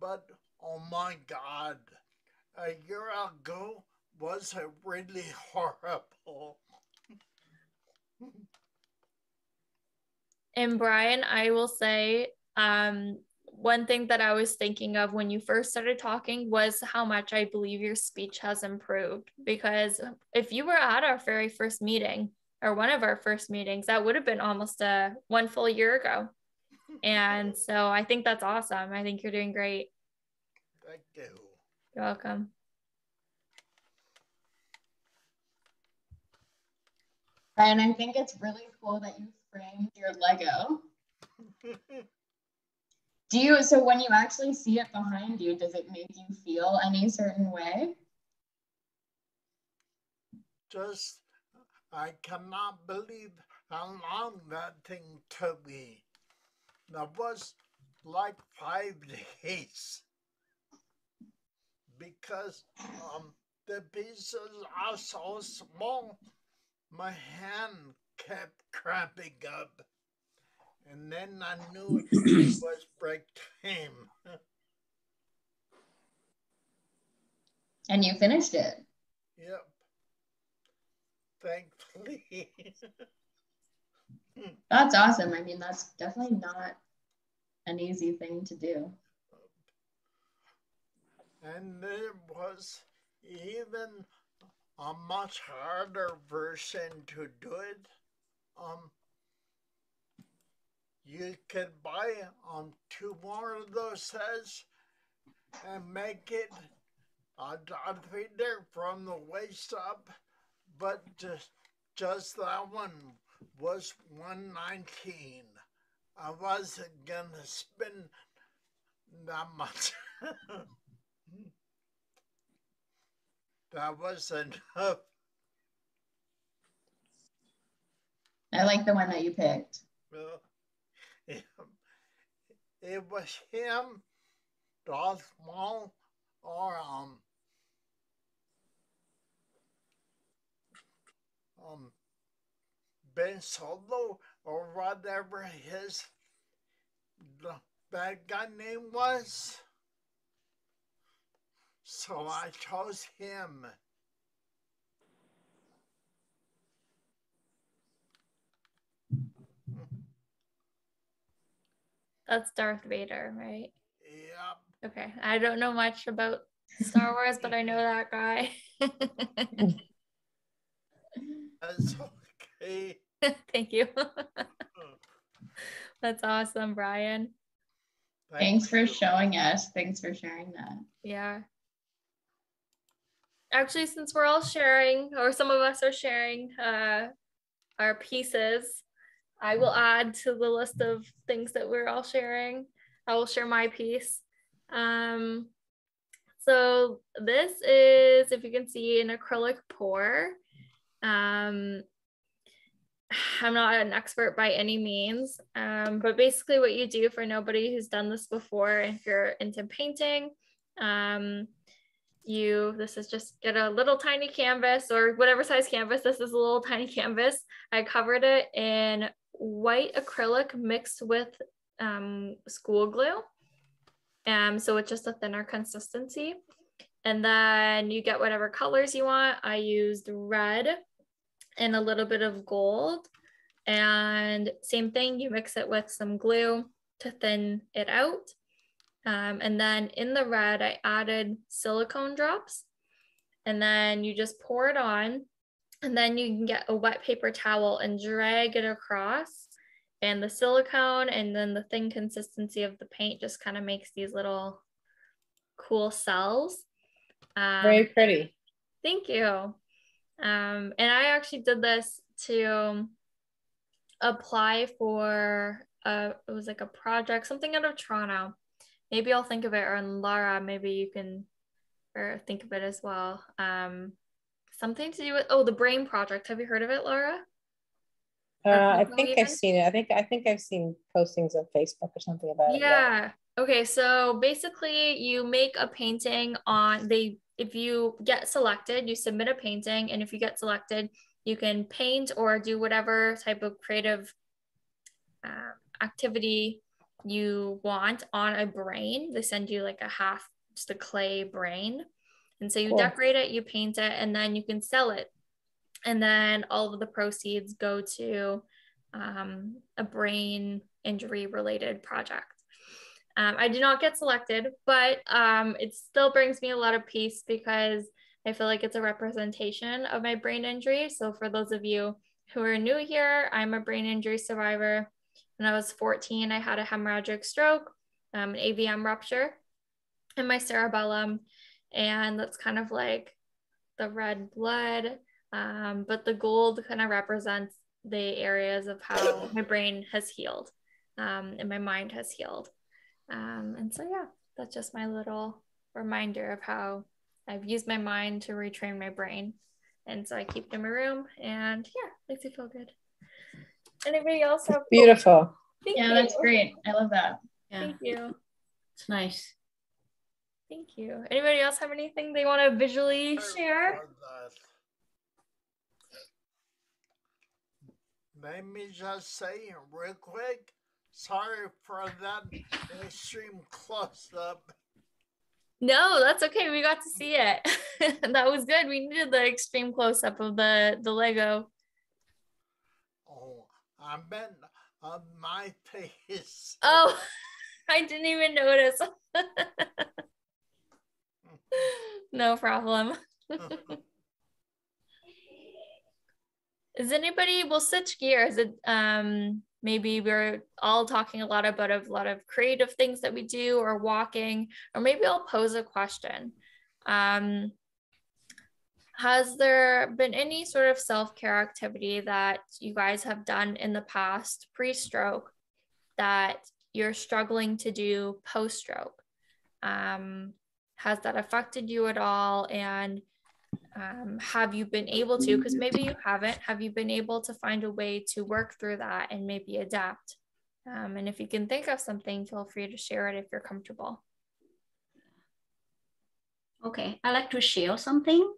but oh my God, a year ago was really horrible.
And Brian, I will say, one thing that I was thinking of when you first started talking was how much I believe your speech has improved. Because if you were at our very first meeting, or one of our first meetings, that would have been almost one full year ago. And so I think that's awesome. I think you're doing great.
Thank you.
You're welcome.
And I think it's really cool that you framed your Lego. So when you actually see it behind you, does it make you feel any certain way?
Just, I cannot believe how long that thing took me. That was like 5 days. Because the pieces are so small, my hand kept cramping up. And then I knew it was break time.
And you finished it.
Yep. Thankfully.
That's awesome. I mean, that's definitely not an easy thing to do.
And there was even a much harder version to do it. You could buy 2 more of those sets and make it a Darth Vader from the waist up, but just that one was $119. I wasn't gonna spend that much. That was enough.
I like the one that you picked.
Well, it was him, Darth Maul, or Ben Solo, or whatever his bad guy name was. So I chose him.
That's Darth Vader, right?
Yep.
Okay. I don't know much about Star Wars, but I know that guy.
That's okay.
Thank you. That's awesome, Brian.
Thanks for showing us. Thanks for sharing that.
Yeah. Actually, since we're all sharing, or some of us are sharing our pieces, I will add to the list of things that we're all sharing. I will share my piece. So this is, if you can see, an acrylic pour. I'm not an expert by any means, but basically what you do, for nobody who's done this before, if you're into painting, this is just get a little tiny canvas, or whatever size canvas. This is a little tiny canvas. I covered it in white acrylic mixed with school glue. So it's just a thinner consistency. And then you get whatever colors you want. I used red and a little bit of gold. And same thing, you mix it with some glue to thin it out. And then in the red, I added silicone drops. And then you just pour it on. And then you can get a wet paper towel and drag it across. And the silicone and then the thin consistency of the paint just kind of makes these little cool cells.
Very pretty.
Thank you. And I actually did this to apply for it was like a project, something out of Toronto. Maybe I'll think of it, or Lara, maybe you can or think of it as well. Something to do with, the Brain Project. Have you heard of it, Laura?
I think I've seen it. I think I've seen postings on Facebook or something about it.
Yeah. Okay, so basically you make a painting if you get selected, you submit a painting, and if you get selected, you can paint or do whatever type of creative activity you want on a brain. They send you like just a clay brain. And so you decorate it, you paint it, and then you can sell it. And then all of the proceeds go to a brain injury related project. I did not get selected, but it still brings me a lot of peace because I feel like it's a representation of my brain injury. So for those of you who are new here, I'm a brain injury survivor. When I was 14, I had a hemorrhagic stroke, an AVM rupture in my cerebellum. And that's kind of like the red blood. But the gold kind of represents the areas of how my brain has healed and my mind has healed. And so, yeah, that's just my little reminder of how I've used my mind to retrain my brain. And so I keep it in my room, and yeah, makes me feel good. Anybody else have?
Beautiful.
Thank
yeah,
you.
that's great. I love that.
Yeah.
Thank you.
It's nice.
Thank you. Anybody else have anything they want to visually share?
Let me just say real quick, sorry for that extreme close-up.
No, that's okay. We got to see it. That was good. We needed the extreme close-up of the Lego.
Oh, I meant on my face.
Oh, I didn't even notice. No problem. Is anybody, we'll switch gears. Maybe we're all talking a lot about a lot of creative things that we do or walking, or maybe I'll pose a question. Has there been any sort of self-care activity that you guys have done in the past pre-stroke that you're struggling to do post-stroke? Has that affected you at all? And have you been able to, because maybe you haven't, have you been able to find a way to work through that and maybe adapt? And if you can think of something, feel free to share it if you're comfortable.
Okay, I like to share something.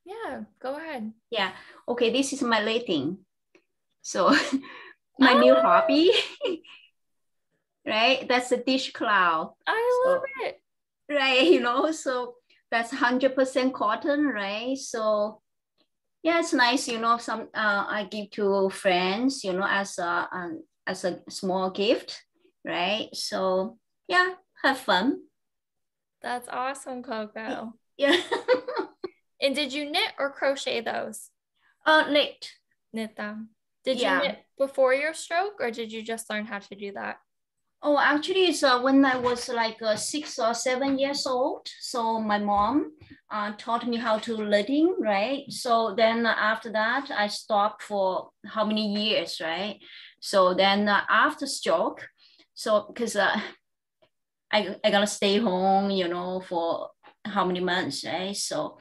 Yeah, go ahead.
Yeah, okay, this is my knitting. So my new hobby, right? That's a dish cloud.
I love it.
Right, so that's 100% cotton, right? So yeah, it's nice, some I give to friends, as a small gift, right? So yeah, have fun.
That's awesome, Coco.
Yeah.
And did you knit or crochet those?
Knit.
Knit them. Did you knit before your stroke, or did you just learn how to do that?
Oh, actually, it's when I was like 6 or 7 years old. So my mom taught me how to knitting, right? So then after that, I stopped for how many years, right? So then after stroke, so because I gotta stay home, for how many months, right? So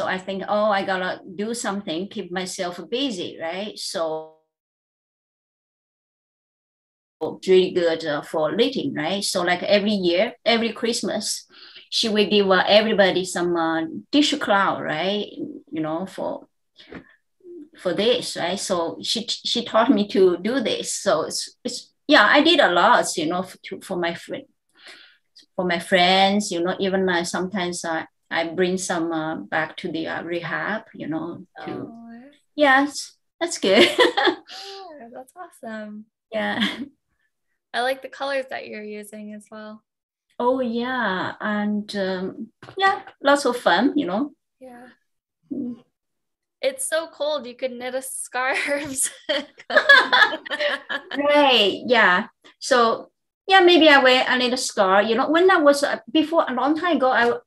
I think, I gotta do something, keep myself busy, right? So really good for knitting, right? So like every year, every Christmas, she will give everybody some tissue cloth, right? For this, right? So she taught me to do this. So it's I did a lot, for my friends, even sometimes I bring some back to the rehab, Yes, that's good.
Yeah, that's awesome.
Yeah.
I like the colors that you're using as well.
Oh yeah, and lots of fun,
Yeah. It's so cold. You could knit a scarves.
Right. Yeah. So maybe I wear a little scarf. When I was before a long time ago,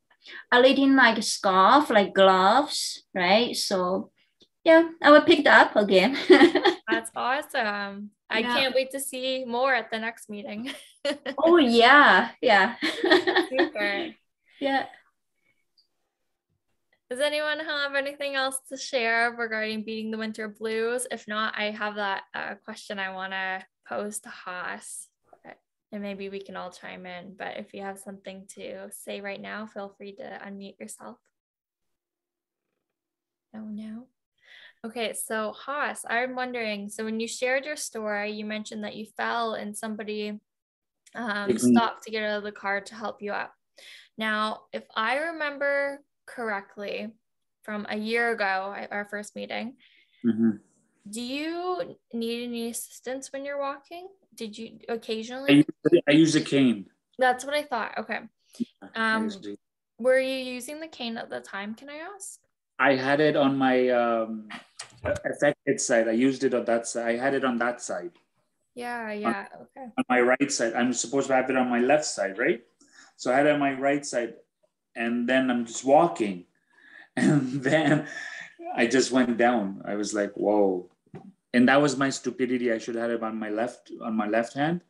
I laid in like a scarf, like gloves, right? So I will pick it up again.
That's awesome. I can't wait to see more at the next meeting.
Oh yeah.
Super.
Yeah.
Does anyone have anything else to share regarding beating the winter blues? If not, I have that question I want to pose to Haas, and maybe we can all chime in. But if you have something to say right now, feel free to unmute yourself. No. Okay, so Haas, I'm wondering, so when you shared your story, you mentioned that you fell and somebody stopped to get out of the car to help you up. Now, if I remember correctly from a year ago, our first meeting, do you need any assistance when you're walking? Did you occasionally?
I use a cane.
That's what I thought. Okay. Were you using the cane at the time, can I ask?
I had it on my affected side. I used it on that side. I had it on that side.
Yeah, okay.
On my right side. I'm supposed to have it on my left side, right? So I had it on my right side, and then I'm just walking, and then I just went down. I was like, whoa. And that was my stupidity. I should have had it on my left hand.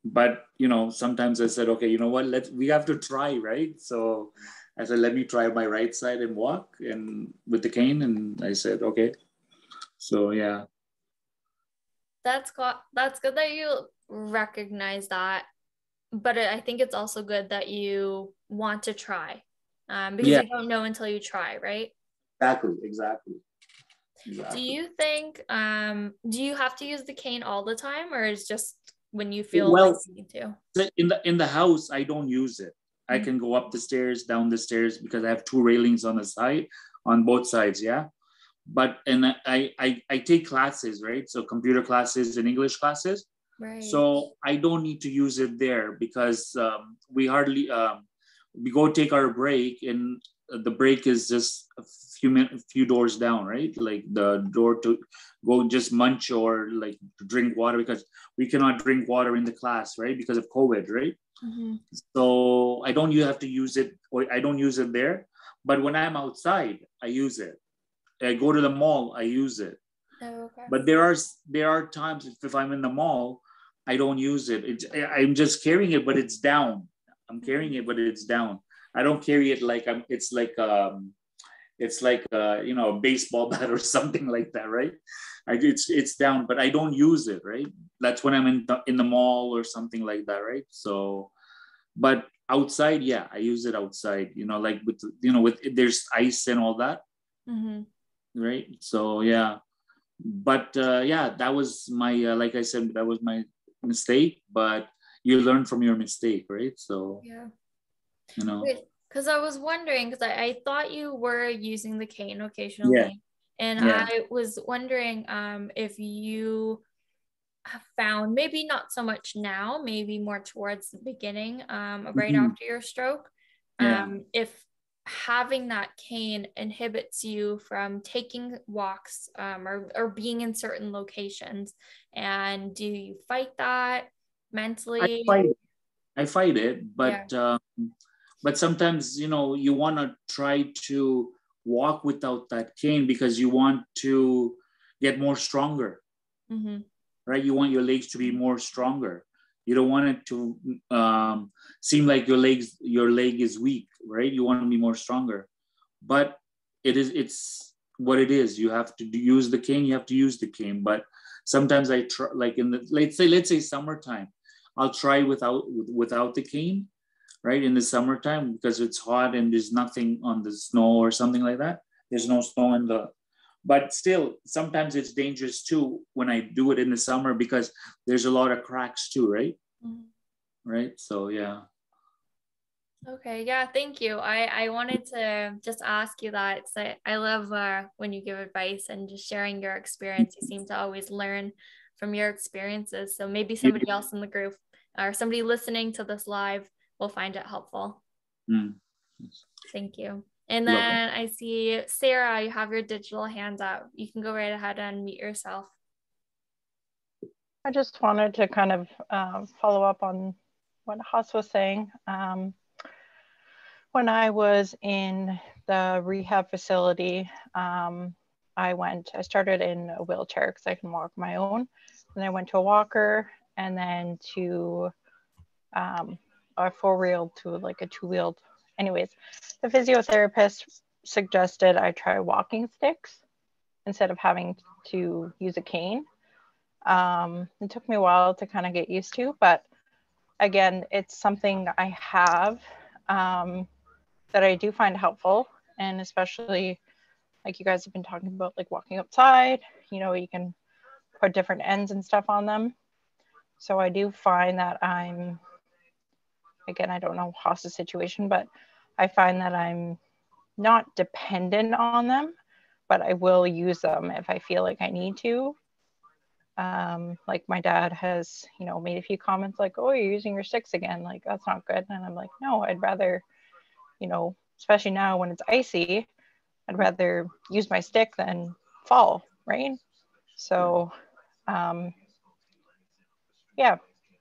But, you know, sometimes I said, okay, you know what, we have to try, right? So I said, let me try my right side and walk and with the cane. And I said, okay. So, yeah.
That's good that you recognize that. But I think it's also good that you want to try because you don't know until you try, right?
Exactly.
Do you think, do you have to use the cane all the time, or is just when you feel like you need to?
In the house, I don't use it. I can go up the stairs, down the stairs, because I have two railings on the side, on both sides, yeah. But I take classes, right? So computer classes and English classes.
Right.
So I don't need to use it there because we hardly we go take our break, and the break is just a few doors down, right? Like the door to go just munch or like drink water, because we cannot drink water in the class, right? Because of COVID, right? So I don't have to use it, or I don't use it there. But when I'm outside, I use it. I go to the mall, I use it.
Oh, okay.
But there are times if I'm in the mall, I don't use it. I'm just carrying it, but it's down. I'm carrying it, but it's down. I don't carry it like it's like you know, a baseball bat or something like that, right? It's down, but I don't use it, right? That's when I'm in the mall or something like that, right? So, but outside, yeah, I use it outside. You know, like with there's ice and all that, right? So yeah, but yeah, that was my like I said, that was my mistake. But you learn from your mistake, right? So
yeah,
you know.
Because I was wondering, because I thought you were using the cane occasionally, and I was wondering if you have found, maybe not so much now, maybe more towards the beginning, right after your stroke, if having that cane inhibits you from taking walks or being in certain locations, and do you fight that mentally?
I fight it, but but sometimes, you know, you want to try to walk without that cane because you want to get more stronger, right? You want your legs to be more stronger. You don't want it to seem like your leg is weak, right? You want to be more stronger, but it's what it is. You have to use the cane. You have to use the cane. But sometimes I try, like in the let's say summertime, I'll try without the cane, right? In the summertime, because it's hot and there's nothing on the snow or something like that. There's no snow but still, sometimes it's dangerous too when I do it in the summer because there's a lot of cracks too, right? Right. So yeah.
Okay. Yeah. Thank you. I wanted to just ask you that. So I love when you give advice and just sharing your experience. You seem to always learn from your experiences. So maybe somebody else in the group or somebody listening to this live will find it helpful. Thank you. And then I see Sarah, you have your digital hand up. You can go right ahead and unmute yourself.
I just wanted to kind of follow up on what Haas was saying. When I was in the rehab facility, I started in a wheelchair because I can walk my own. And I went to a walker and then to a four-wheeled to like a two-wheeled. Anyways, the physiotherapist suggested I try walking sticks instead of having to use a cane. It took me a while to kind of get used to, but again, it's something I have that I do find helpful, and especially like you guys have been talking about, like walking outside, you know, you can put different ends and stuff on them. So I do find that I'm, again, I don't know Haas's situation, but I find that I'm not dependent on them, but I will use them if I feel like I need to. Like my dad has, you know, made a few comments like, oh, you're using your sticks again. Like, that's not good. And I'm like, no, I'd rather, you know, especially now when it's icy, I'd rather use my stick than fall, right? So, yeah.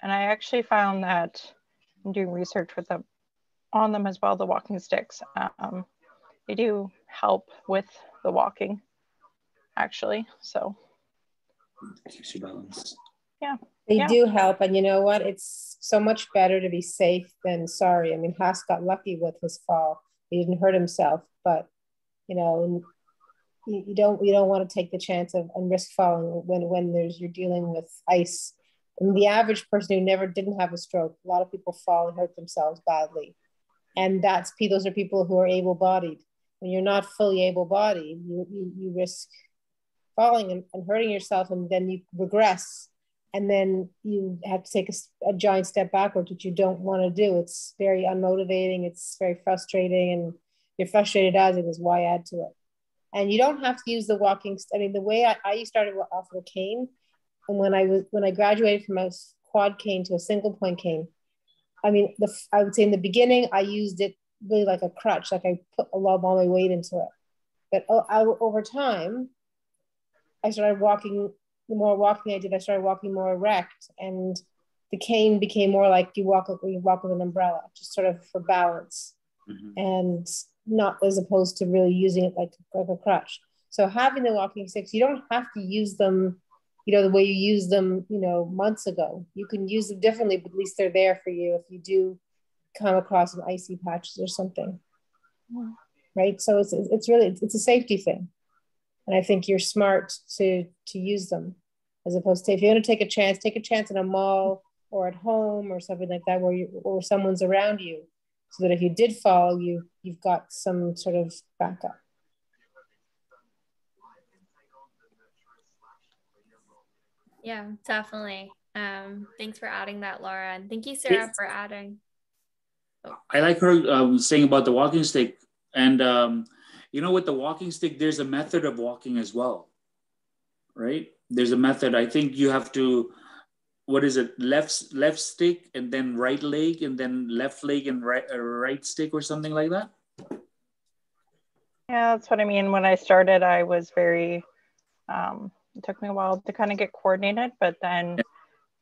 And I actually found that in doing research with them on them as well, the walking sticks, they do help with the walking, actually. So
keeps you balanced.
Yeah.
They do help. And you know what? It's so much better to be safe than sorry. I mean, Haas got lucky with his fall. He didn't hurt himself, but you know, you don't want to take the chance of and risk falling when you're dealing with ice. And the average person who didn't have a stroke, a lot of people fall and hurt themselves badly. And those are people who are able-bodied. When you're not fully able-bodied, you risk falling and hurting yourself, and then you regress, and then you have to take a giant step backwards, which you don't want to do. It's very unmotivating. It's very frustrating, and you're frustrated as it is. Why add to it? And you don't have to use the walking. I mean, the way I started off with a cane, and when I graduated from a quad cane to a single point cane, I mean, I would say in the beginning I used it really like a crutch, like I put a lot of all my weight into it. But over time, I started walking. The more walking I did, I started walking more erect, and the cane became more like you walk with an umbrella, just sort of for balance, and not as opposed to really using it like a crutch. So having the walking sticks, you don't have to use them, you know, the way you used them, you know, months ago. You can use them differently, but at least they're there for you if you do come across some icy patches or something, right? So it's really a safety thing. And I think you're smart to use them, as opposed to, if you're going to take a chance in a mall or at home or something like that, where someone's around you, so that if you did fall, you've got some sort of backup.
Yeah, definitely. Thanks for adding that, Laura, and thank you, Sarah, for adding.
I like her saying about the walking stick, and you know, with the walking stick, there's a method of walking as well, right? There's a method. I think you have to, what is it? Left stick and then right leg, and then left leg and right stick, or something like that.
Yeah, that's what I mean. When I started, I was very, it took me a while to kind of get coordinated, but then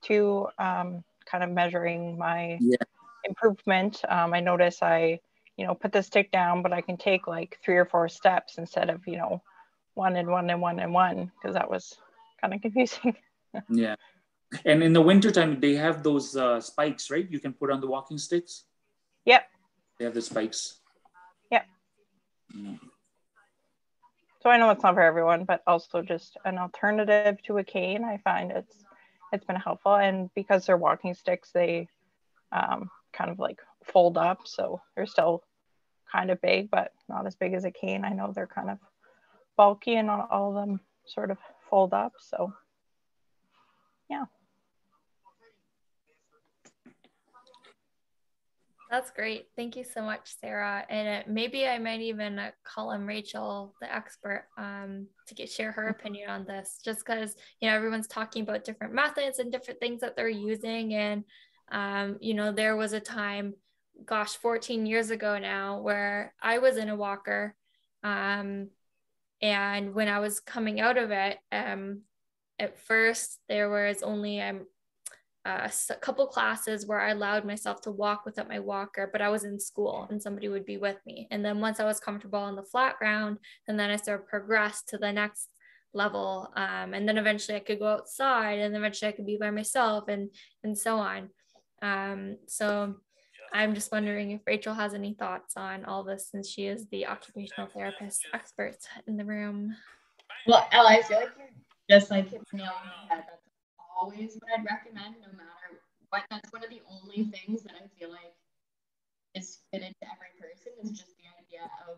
to kind of measuring my improvement, I noticed I, you know, put the stick down, but I can take like 3 or 4 steps instead of, you know, 1 and 1 and 1 and 1, because that was kind of confusing.
Yeah. And in the wintertime, they have those spikes, right? You can put on the walking sticks.
Yep. They
have the spikes.
Yep. Mm. So I know it's not for everyone, but also just an alternative to a cane. I find it's been helpful, and because they're walking sticks, they kind of like fold up, so they're still kind of big, but not as big as a cane. I know they're kind of bulky, and not all of them sort of fold up. So yeah.
That's great. Thank you so much, Sarah. And maybe I might even call on Rachel, the expert, to share her opinion on this, just because, you know, everyone's talking about different methods and different things that they're using. And, you know, there was a time, gosh, 14 years ago now, where I was in a walker. And when I was coming out of it, at first there was only a couple classes where I allowed myself to walk without my walker, but I was in school and somebody would be with me. And then once I was comfortable on the flat ground, and then I sort of progressed to the next level. And then eventually I could go outside, and eventually I could be by myself, and so on. So I'm just wondering if Rachel has any thoughts on all this, since she is the occupational therapist expert in the room.
Well, Ella, I feel like you're just like hit the nail on the head. That's always what I'd recommend, no matter what. That's one of the only things that I feel like is fitted to every person, is just the idea of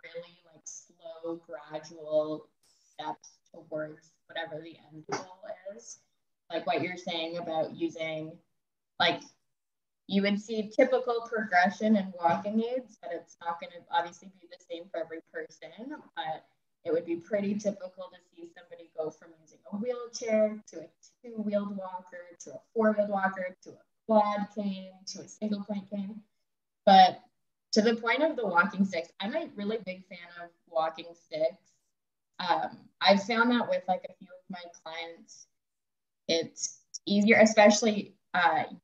really like slow, gradual steps towards whatever the end goal is. Like what you're saying about using, like, you would see typical progression in walking aids, but it's not going to obviously be the same for every person. But it would be pretty typical to see somebody go from using a wheelchair to a two-wheeled walker to a four-wheeled walker to a quad cane to a single point cane. But to the point of the walking sticks, I'm a really big fan of walking sticks. I've found that with like a few of my clients, it's easier, especially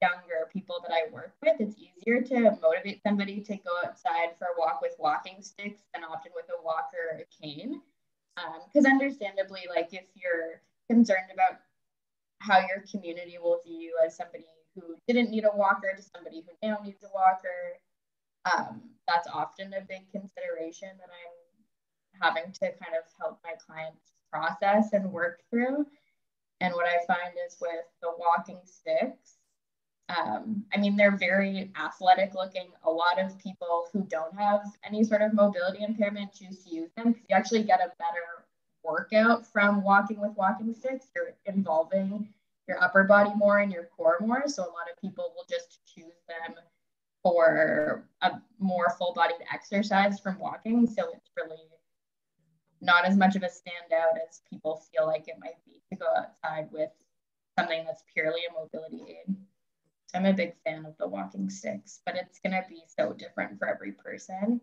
younger people that I work with. It's easier to motivate somebody to go outside for a walk with walking sticks than often with a walker or a cane. Because understandably, like if you're concerned about how your community will view you as somebody who didn't need a walker to somebody who now needs a walker, that's often a big consideration that I'm having to kind of help my clients process and work through. And what I find is with the walking sticks, I mean, they're very athletic looking. A lot of people who don't have any sort of mobility impairment choose to use them because you actually get a better workout from walking with walking sticks. You're involving your upper body more and your core more. So a lot of people will just choose them for a more full-bodied exercise from walking. So it's really not as much of a standout as people feel like it might be to go outside with something that's purely a mobility aid. So I'm a big fan of the walking sticks, but it's going to be so different for every person.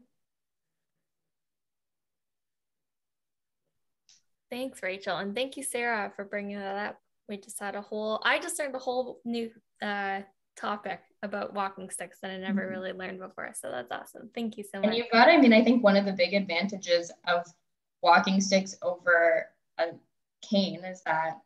Thanks, Rachel. And thank you, Sarah, for bringing that up. I just learned a whole new topic about walking sticks that I never really learned before. So that's awesome. Thank you so much.
And you've got, I mean, I think one of the big advantages of walking sticks over a cane is that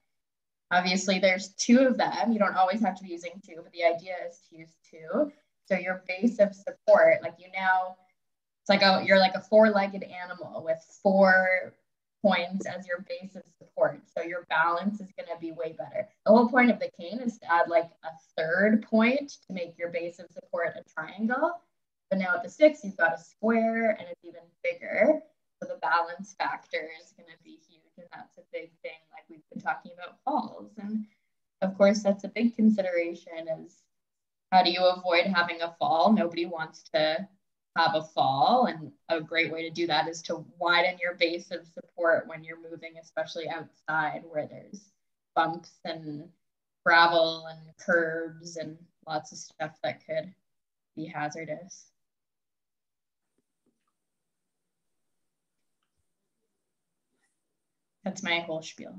obviously there's two of them. You don't always have to be using two, but the idea is to use two. So your base of support, like it's like you're like a four-legged animal with 4 points as your base of support. So your balance is going to be way better. The whole point of the cane is to add like a third point to make your base of support a triangle. But now with the sticks, you've got a square and it's even bigger. So the balance factor is going to be huge. And that's a big thing, like we've been talking about falls. And of course, that's a big consideration is how do you avoid having a fall? Nobody wants to have a fall. And a great way to do that is to widen your base of support when you're moving, especially outside where there's bumps and gravel and curbs and lots of stuff that could be hazardous. That's my whole spiel.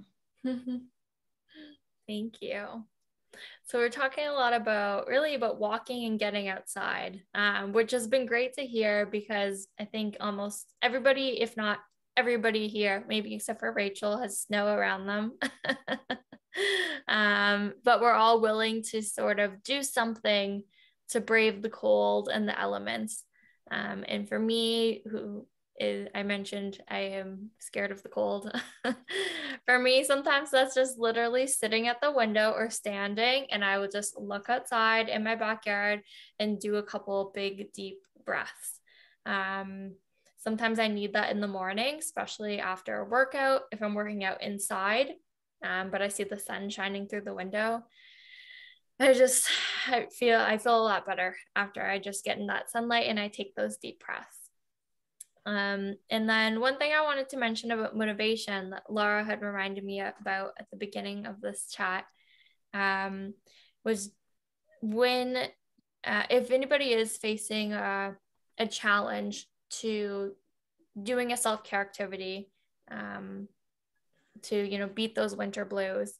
Thank you. So we're talking a lot about walking and getting outside, which has been great to hear because I think almost everybody, if not everybody here, maybe except for Rachel, has snow around them. But we're all willing to sort of do something to brave the cold and the elements. And for me, I mentioned I am scared of the cold. For me, sometimes that's just literally sitting at the window or standing, and I would just look outside in my backyard and do a couple big deep breaths. Sometimes I need that in the morning, especially after a workout if I'm working out inside, but I see the sun shining through the window. I feel a lot better after I just get in that sunlight and I take those deep breaths. And then one thing I wanted to mention about motivation that Laura had reminded me about at the beginning of this chat was when, if anybody is facing a challenge to doing a self-care activity to, beat those winter blues,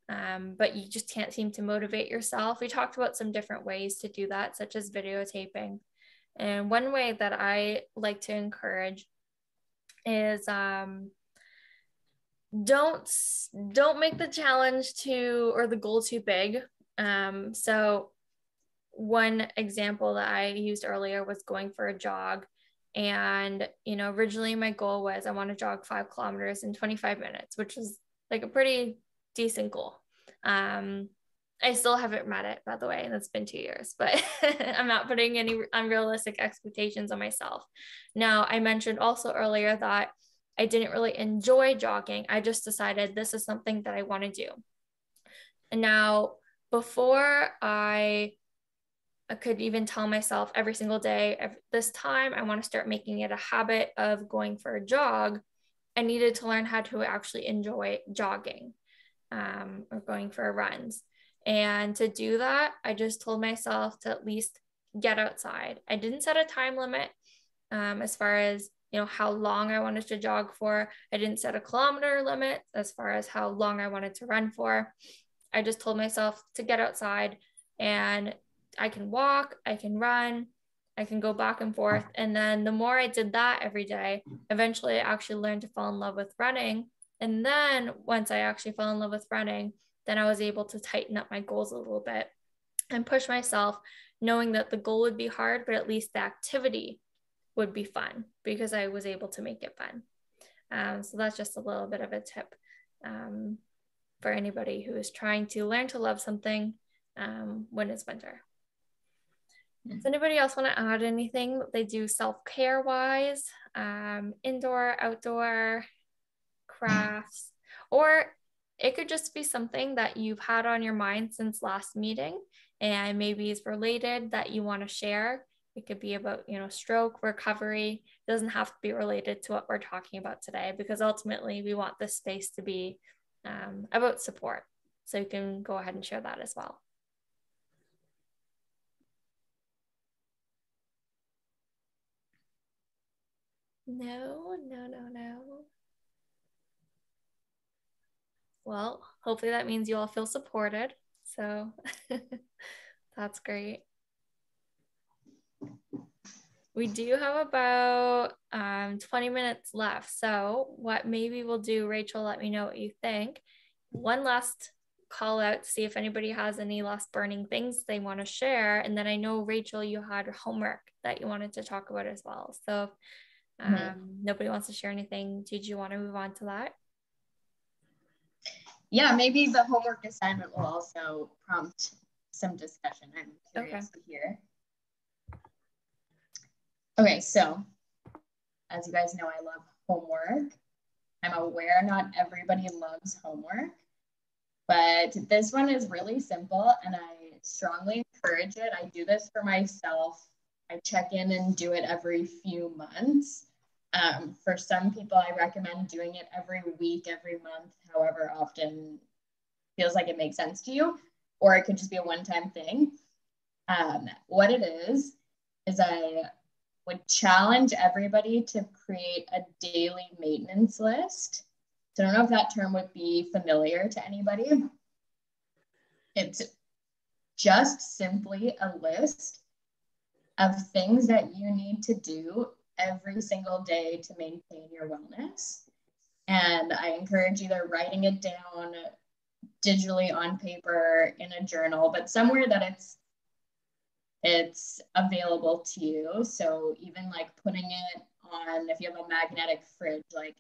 but you just can't seem to motivate yourself. We talked about some different ways to do that, such as videotaping. And one way that I like to encourage is don't make the challenge or the goal too big. So one example that I used earlier was going for a jog. And, you know, originally my goal was I want to jog 5 kilometers in 25 minutes, which is like a pretty decent goal. I still haven't met it, by the way, and it's been 2 years, but I'm not putting any unrealistic expectations on myself. Now, I mentioned also earlier that I didn't really enjoy jogging. I just decided this is something that I want to do. And now, before I could even tell myself every single day, this time I want to start making it a habit of going for a jog, I needed to learn how to actually enjoy jogging or going for runs. And to do that, I just told myself to at least get outside. I didn't set a time limit as far as, you know, how long I wanted to jog for. I didn't set a kilometer limit as far as how long I wanted to run for. I just told myself to get outside, and I can walk, I can run, I can go back and forth. And then the more I did that every day, eventually I actually learned to fall in love with running. And then once I actually fell in love with running, then I was able to tighten up my goals a little bit and push myself, knowing that the goal would be hard, but at least the activity would be fun because I was able to make it fun. So that's just a little bit of a tip for anybody who is trying to learn to love something when it's winter. Does anybody else want to add anything that they do self-care wise, indoor, outdoor, crafts, or it could just be something that you've had on your mind since last meeting and maybe is related that you want to share? It could be about, you know, stroke recovery. It doesn't have to be related to what we're talking about today, because ultimately we want this space to be about support. So you can go ahead and share that as well. No. Well, hopefully that means you all feel supported. So that's great. We do have about 20 minutes left. So what maybe we'll do, Rachel, let me know what you think. One last call out to see if anybody has any last burning things they want to share. And then I know, Rachel, you had homework that you wanted to talk about as well. So nobody wants to share anything. Did you want to move on to that?
Yeah, maybe the homework assignment will also prompt some discussion. I'm curious to hear. Okay, so as you guys know, I love homework. I'm aware not everybody loves homework, but this one is really simple and I strongly encourage it. I do this for myself. I check in and do it every few months. For some people, I recommend doing it every week, every month, however often feels like it makes sense to you, or it could just be a one-time thing. What it is I would challenge everybody to create a daily maintenance list. So I don't know if that term would be familiar to anybody. It's just simply a list of things that you need to do every single day to maintain your wellness. And I encourage either writing it down digitally on paper in a journal, but somewhere that it's available to you. So even like putting it on, if you have a magnetic fridge, like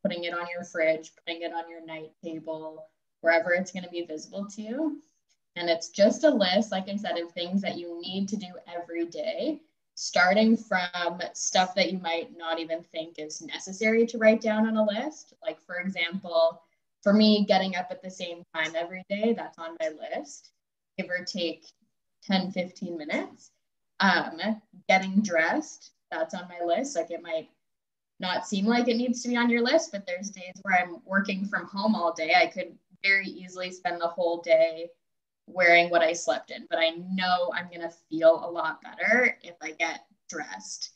putting it on your fridge, putting it on your night table, wherever it's going to be visible to you. And it's just a list, like I said, of things that you need to do every day, starting from stuff that you might not even think is necessary to write down on a list. Like, for example, for me, getting up at the same time every day, that's on my list, give or take 10, 15 minutes. Getting dressed, that's on my list. Like, it might not seem like it needs to be on your list, but there's days where I'm working from home all day. I could very easily spend the whole day wearing what I slept in, but I know I'm going to feel a lot better if I get dressed.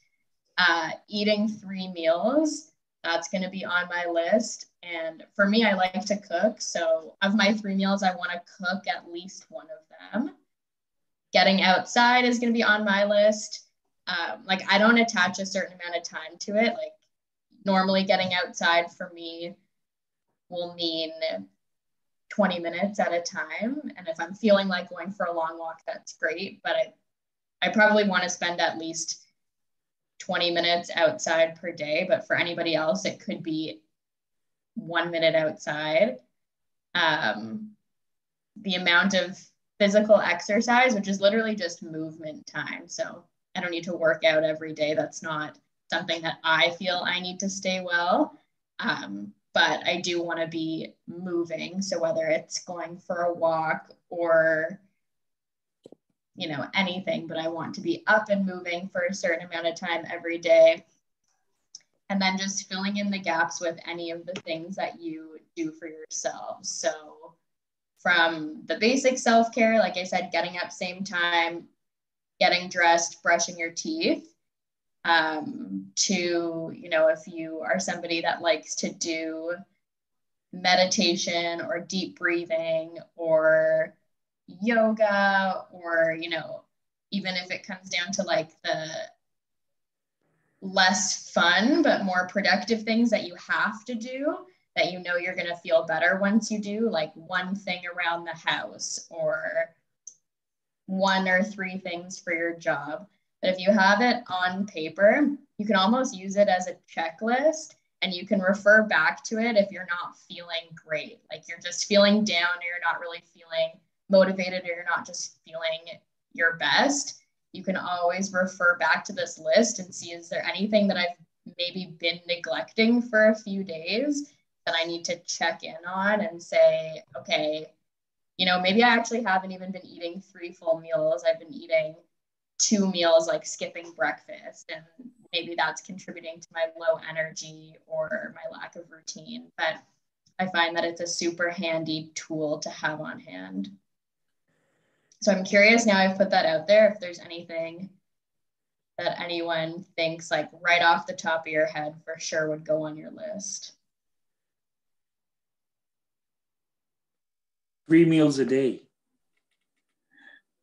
Eating 3 meals, that's going to be on my list. And for me, I like to cook. So of my 3 meals, I want to cook at least one of them. Getting outside is going to be on my list. Like, I don't attach a certain amount of time to it. Like, normally getting outside for me will mean 20 minutes at a time. And if I'm feeling like going for a long walk, that's great. But I probably want to spend at least 20 minutes outside per day, but for anybody else, it could be 1 minute outside. The amount of physical exercise, which is literally just movement time. So I don't need to work out every day. That's not something that I feel I need to stay well. But I do want to be moving. So whether it's going for a walk or, you know, anything, but I want to be up and moving for a certain amount of time every day. And then just filling in the gaps with any of the things that you do for yourselves. So from the basic self-care, like I said, getting up same time, getting dressed, brushing your teeth, to, you know, if you are somebody that likes to do meditation or deep breathing or yoga, or, you know, even if it comes down to like the less fun but more productive things that you have to do, that you know you're going to feel better once you do, like one thing around the house or 1 or 3 things for your job. But if you have it on paper, you can almost use it as a checklist, and you can refer back to it if you're not feeling great, like you're just feeling down, or you're not really feeling motivated, or you're not just feeling your best. You can always refer back to this list and see, is there anything that I've maybe been neglecting for a few days that I need to check in on and say, okay, you know, maybe I actually haven't even been eating 3 full meals. I've been eating 2 meals, like skipping breakfast, and maybe that's contributing to my low energy or my lack of routine. But I find that it's a super handy tool to have on hand. So I'm curious, now I've put that out there, if there's anything that anyone thinks like right off the top of your head for sure would go on your list.
3 meals a day.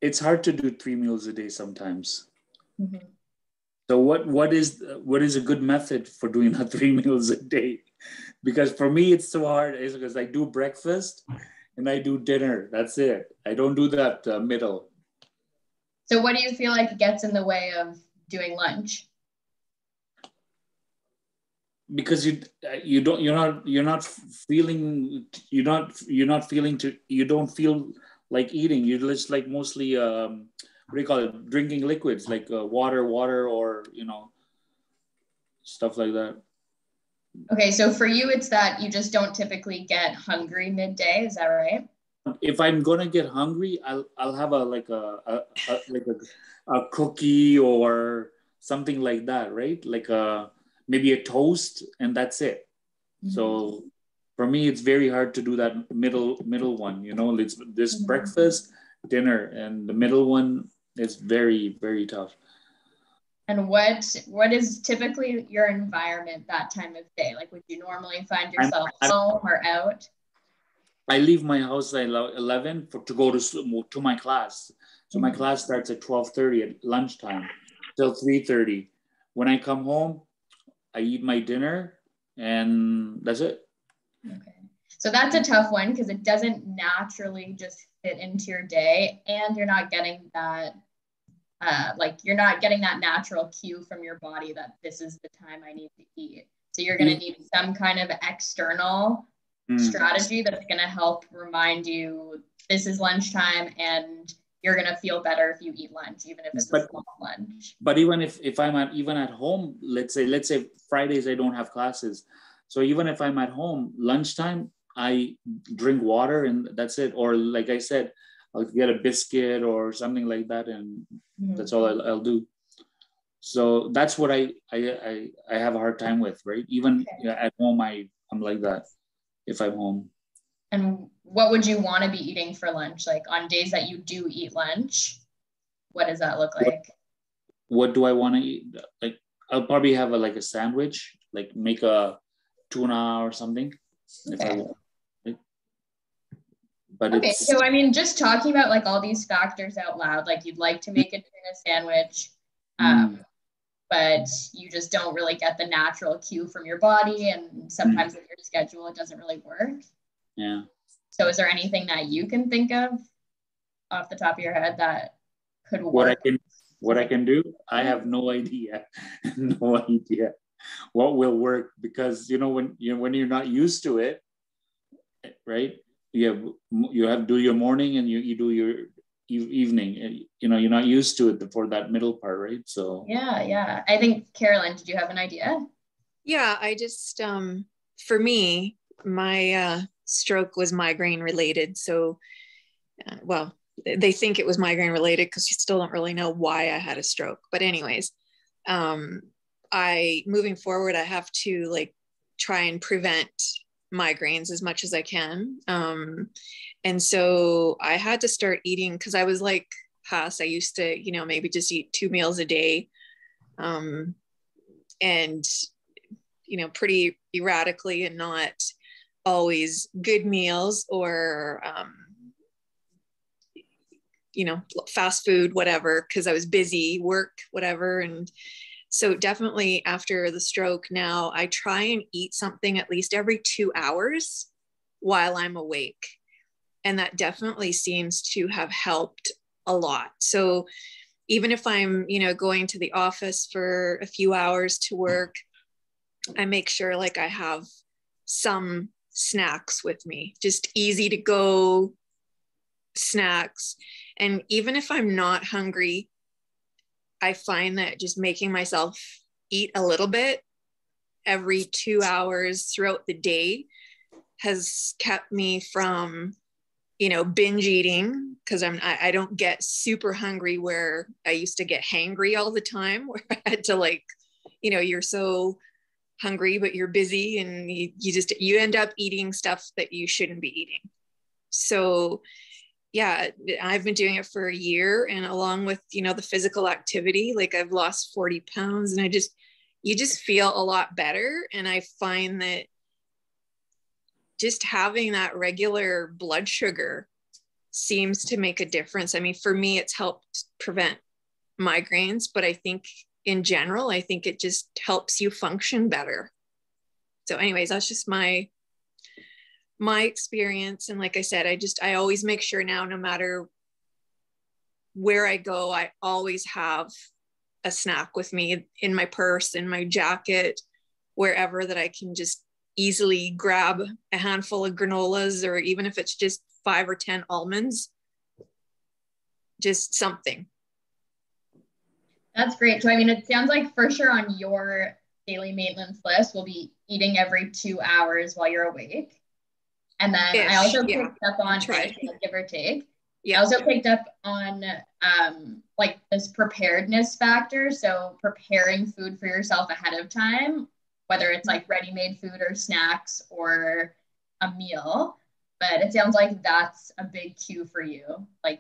It's hard to do 3 meals a day sometimes.
Mm-hmm.
So what is a good method for doing that 3 meals a day? Because for me, it's so hard, is because I do breakfast and I do dinner. That's it. I don't do that middle.
So what do you feel like gets in the way of doing lunch?
Because you don't feel like eating. You're just like mostly what do you call it, drinking liquids like water, or, you know, stuff like that.
Okay, so for you, it's that you just don't typically get hungry midday. Is that right?
If I'm gonna get hungry, I'll have a cookie or something like that, right? Like maybe a toast, and that's it. Mm-hmm. So for me, it's very hard to do that middle one. You know, it's this mm-hmm. breakfast, dinner, and the middle one is very, very tough.
And what is typically your environment that time of day? Like, would you normally find yourself home or out?
I leave my house at 11 to go to my class. So my class starts at 12:30 at lunchtime till 3:30. When I come home, I eat my dinner, and that's it.
Okay. So that's a tough one because it doesn't naturally just fit into your day, and you're not getting that you're not getting that natural cue from your body that this is the time I need to eat. So you're going to need some kind of external strategy that's going to help remind you this is lunchtime, and you're going to feel better if you eat lunch, even if it's a small lunch.
But even if I'm at home, let's say Fridays I don't have classes. So even if I'm at home, lunchtime, I drink water and that's it. Or like I said, I'll get a biscuit or something like that, and that's all I'll do. So that's what I have a hard time with, right? Even at home, I'm like that if I'm home.
And what would you want to be eating for lunch? Like on days that you do eat lunch, what does that look like?
What do I want to eat? Like I'll probably have a sandwich, like make a tuna or something. If I want. But
okay, so I mean, just talking about like all these factors out loud, like you'd like to make a tuna sandwich, but you just don't really get the natural cue from your body, and sometimes with your schedule, it doesn't really work.
Yeah.
So is there anything that you can think of off the top of your head that could work?
What I can do, I have no idea. No idea what will work, because when you're not used to it, right? You have do your morning and you do your evening. You're not used to it for that middle part, right? So
yeah. I think, Caroline, did you have an idea?
Yeah, I just for me, my stroke was migraine related. So well, they think it was migraine related because you still don't really know why I had a stroke. But anyways, moving forward, I have to try and prevent migraines as much as I can. And so I had to start eating, because I was like Haas, I used to, maybe just eat 2 meals a day. And, pretty erratically, and not always good meals, or, fast food, whatever, because I was busy, work, whatever. And so definitely after the stroke now, I try and eat something at least every 2 hours while I'm awake. And that definitely seems to have helped a lot. So even if I'm, going to the office for a few hours to work, I make sure I have some snacks with me, just easy to go snacks. And even if I'm not hungry, I find that just making myself eat a little bit every 2 hours throughout the day has kept me from, binge eating, because I don't get super hungry where I used to get hangry all the time, where I had to you're so hungry, but you're busy, and you end up eating stuff that you shouldn't be eating. So yeah, I've been doing it for a year, and along with, the physical activity, I've lost 40 pounds, and you just feel a lot better. And I find that just having that regular blood sugar seems to make a difference. I mean, for me, it's helped prevent migraines, but I think in general, I think it just helps you function better. So anyways, that's just my experience. And like I said, I always make sure now, no matter where I go, I always have a snack with me in my purse, in my jacket, wherever, that I can just easily grab a handful of granolas, or even if it's just 5 or 10 almonds, just something.
That's great. So, I mean, it sounds like for sure on your daily maintenance list will be eating every 2 hours while you're awake. And then I also picked up on, give or take. Yeah. I also picked up on this preparedness factor. So preparing food for yourself ahead of time, whether it's ready-made food or snacks or a meal. But it sounds like that's a big cue for you.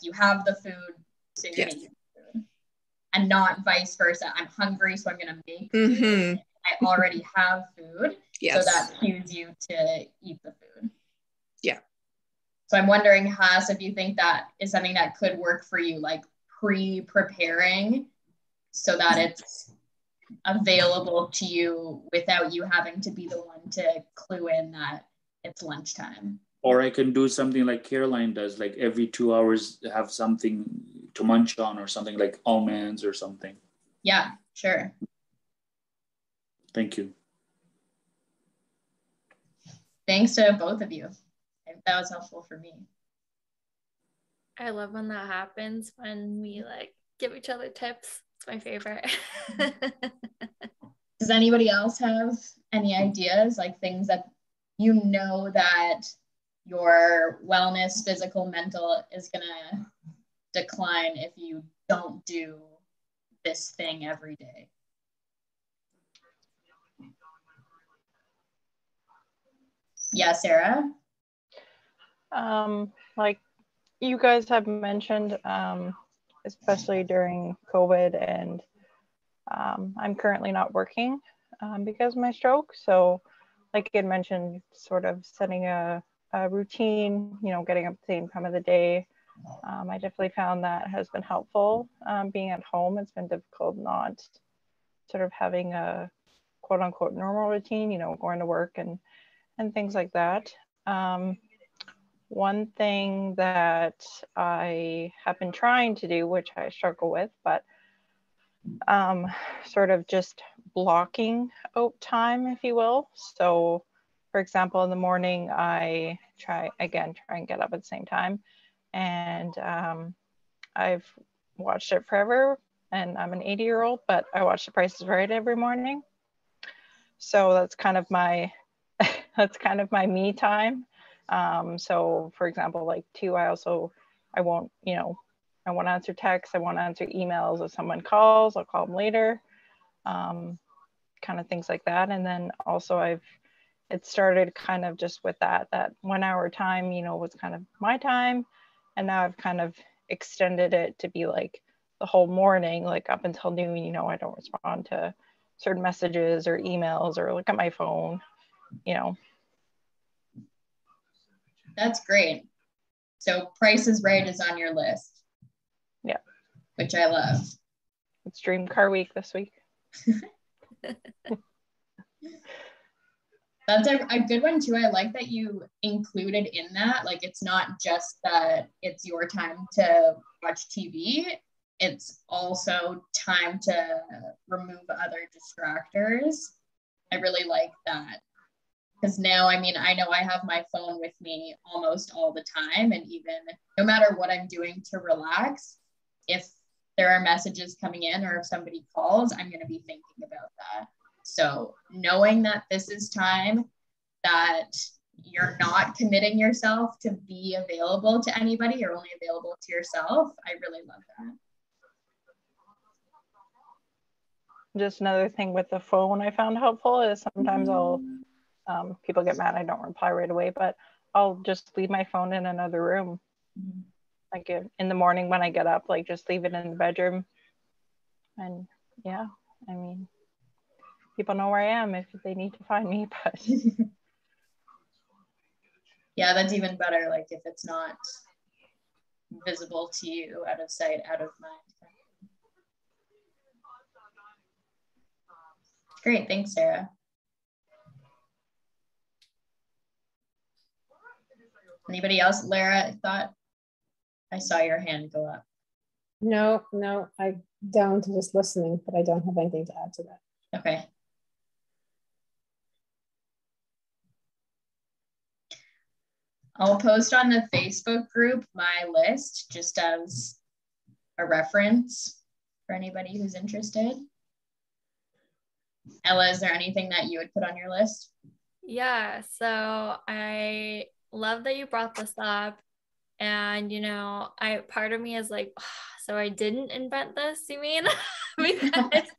You have the food, so you're going to eat food. And not vice versa. I'm hungry, so I'm going to make food. I already have food. Yes. So that cues you to eat the food.
Yeah.
So I'm wondering, Haas, if you think that is something that could work for you, pre-preparing so that it's available to you without you having to be the one to clue in that it's lunchtime.
Or I can do something like Caroline does, every 2 hours have something to munch on, or something like almonds or something.
Yeah, sure.
Thank you.
Thanks to both of you. That was helpful for me.
I love when that happens, when we give each other tips. It's my favorite.
Does anybody else have any ideas, things that that your wellness, physical, mental, is gonna decline if you don't do this thing every day? Yeah, Sarah?
Like you guys have mentioned, especially during COVID, and I'm currently not working because of my stroke. So like you had mentioned, sort of setting a routine, getting up at the same time of the day. I definitely found that has been helpful. Being at home, it's been difficult not sort of having a quote unquote normal routine, going to work and things like that. One thing that I have been trying to do, which I struggle with, but sort of just blocking out time, if you will. So for example, in the morning, I try and get up at the same time. And I've watched it forever, and I'm an 80-year-old, but I watch The Price is Right every morning. So that's kind of my me time. So for example, like too, I won't answer texts, I won't answer emails. If someone calls, I'll call them later. Kind of things like that. And then also it started kind of just with that 1 hour time, was kind of my time. And now I've kind of extended it to be like the whole morning, like up until noon, I don't respond to certain messages or emails or look at my phone,
That's great. So Price is Right is on your list.
Yeah.
Which I love.
It's Dream Car Week this week.
That's a good one too. I like that you included in that. Like, it's not just that it's your time to watch TV. It's also time to remove other distractors. I really like that. Because now, I know I have my phone with me almost all the time. And even no matter what I'm doing to relax, if there are messages coming in or if somebody calls, I'm going to be thinking about that. So knowing that this is time that you're not committing yourself to be available to anybody, you're only available to yourself, I really love that.
Just another thing with the phone I found helpful is sometimes people get mad I don't reply right away, but I'll just leave my phone in another room. Mm-hmm. Like in the morning when I get up, like just leave it in the bedroom. And yeah, people know where I am if they need to find me, but
yeah, that's even better. Like if it's not visible to you, out of sight, out of mind. Great, thanks, Sarah. Anybody else? Lara, I thought I saw your hand go up.
No, I don't, just listening, but I don't have anything to add to that.
Okay. I'll post on the Facebook group my list just as a reference for anybody who's interested. Ella, is there anything that you would put on your list?
Yeah, so I love that you brought this up. And, part of me is like, oh, so I didn't invent this, you mean? Because,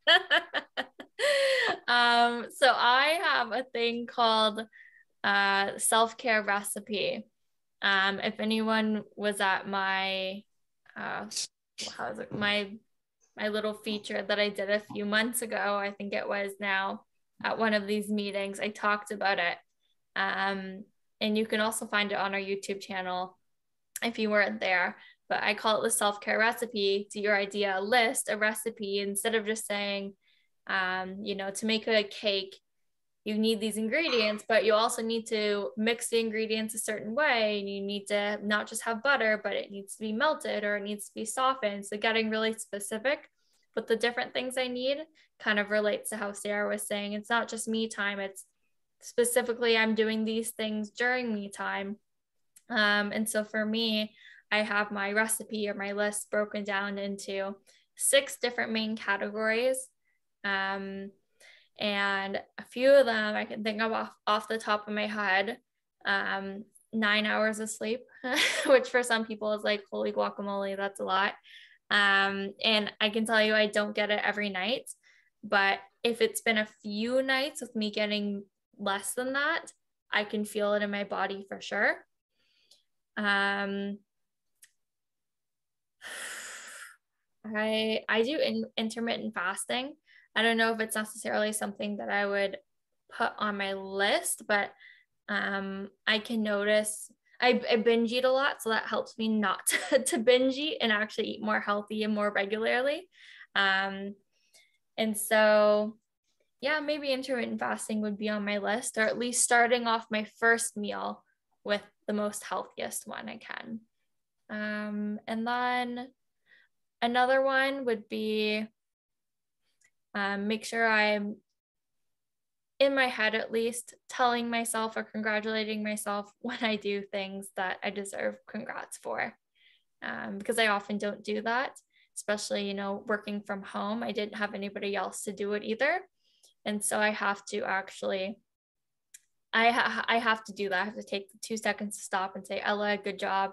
so I have a thing called self-care recipe. If anyone was at my, my little feature that I did a few months ago, I think it was now, at one of these meetings, I talked about it. And you can also find it on our YouTube channel if you weren't there, but I call it the self-care recipe. To your idea, a list, a recipe, instead of just saying, to make a cake, you need these ingredients, but you also need to mix the ingredients a certain way. And you need to not just have butter, but it needs to be melted or it needs to be softened. So getting really specific with the different things I need kind of relates to how Sarah was saying, it's not just me time. It's specifically, I'm doing these things during me time. And so for me, I have my recipe or my list broken down into 6 different main categories. And a few of them I can think of off the top of my head. 9 hours of sleep, which for some people is like, holy guacamole, that's a lot. And I can tell you, I don't get it every night, but if it's been a few nights with me getting less than that, I can feel it in my body for sure. I do intermittent fasting. I don't know if it's necessarily something that I would put on my list, but I can notice I binge eat a lot, so that helps me not to binge eat and actually eat more healthy and more regularly. And so, yeah, maybe intermittent fasting would be on my list, or at least starting off my first meal with the most healthiest one I can. And then another one would be make sure I'm in my head at least telling myself or congratulating myself when I do things that I deserve congrats for. Because I often don't do that, especially, you know, working from home. I didn't have anybody else to do it either. And so I have to actually, I have to do that. I have to take the 2 seconds to stop and say, Ella, good job,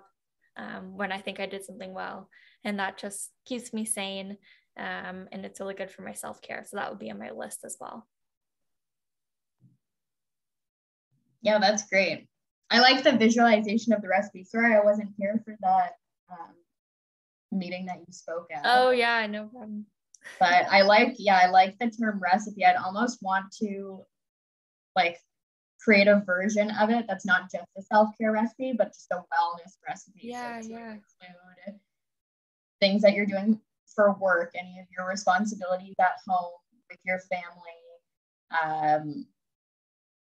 when I think I did something well. And that just keeps me sane. And it's really good for my self-care. So that would be on my list as well.
Yeah, that's great. I like the visualization of the recipe. Sorry, I wasn't here for that meeting that you spoke at.
Oh yeah, no problem.
But I like the term recipe. I'd almost want to like create a version of it that's not just a self-care recipe, but just a wellness recipe.
Yeah,
so
yeah.
Include things that you're doing for work, any of your responsibilities at home with your family,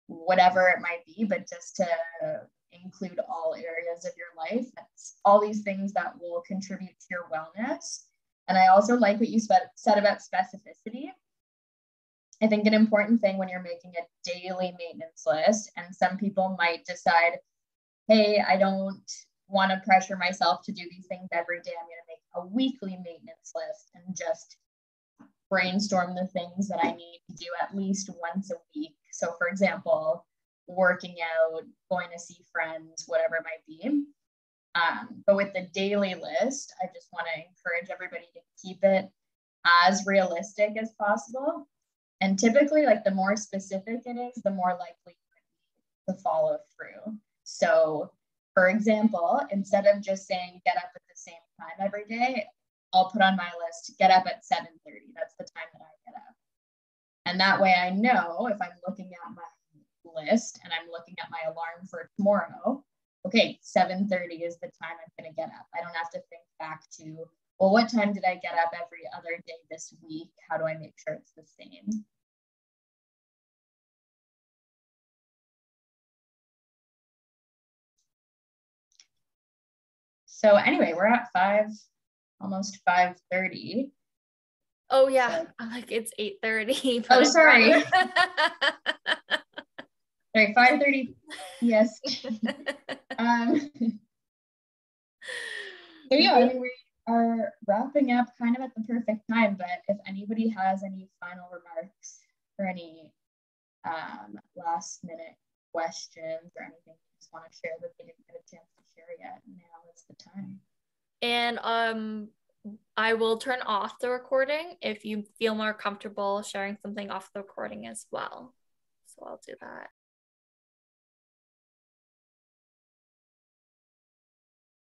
whatever it might be, but just to include all areas of your life. That's all these things that will contribute to your wellness. And I also like what you said about specificity. I think an important thing when you're making a daily maintenance list, and some people might decide, hey, I don't want to pressure myself to do these things every day. I'm going to make a weekly maintenance list and just brainstorm the things that I need to do at least once a week. So for example, working out, going to see friends, whatever it might be. But with the daily list, I just want to encourage everybody to keep it as realistic as possible. And typically, like the more specific it is, the more likely to follow through. So for example, instead of just saying get up at the same time every day, I'll put on my list, get up at 7:30. That's the time that I get up. And that way I know if I'm looking at my list and I'm looking at my alarm for tomorrow, okay, 7:30 is the time I'm going to get up. I don't have to think back to, well, what time did I get up every other day this week? How do I make sure it's the same? So anyway, we're at almost 5:30.
Oh yeah, so, I'm like, it's 8:30.
Oh, sorry. Sorry, 5:30. Yes. So yeah, I mean, we are wrapping up kind of at the perfect time, but if anybody has any final remarks or any last minute questions or anything you just want to share that they didn't get a chance to share yet, now is the time.
And I will turn off the recording if you feel more comfortable sharing something off the recording as well. So I'll do that.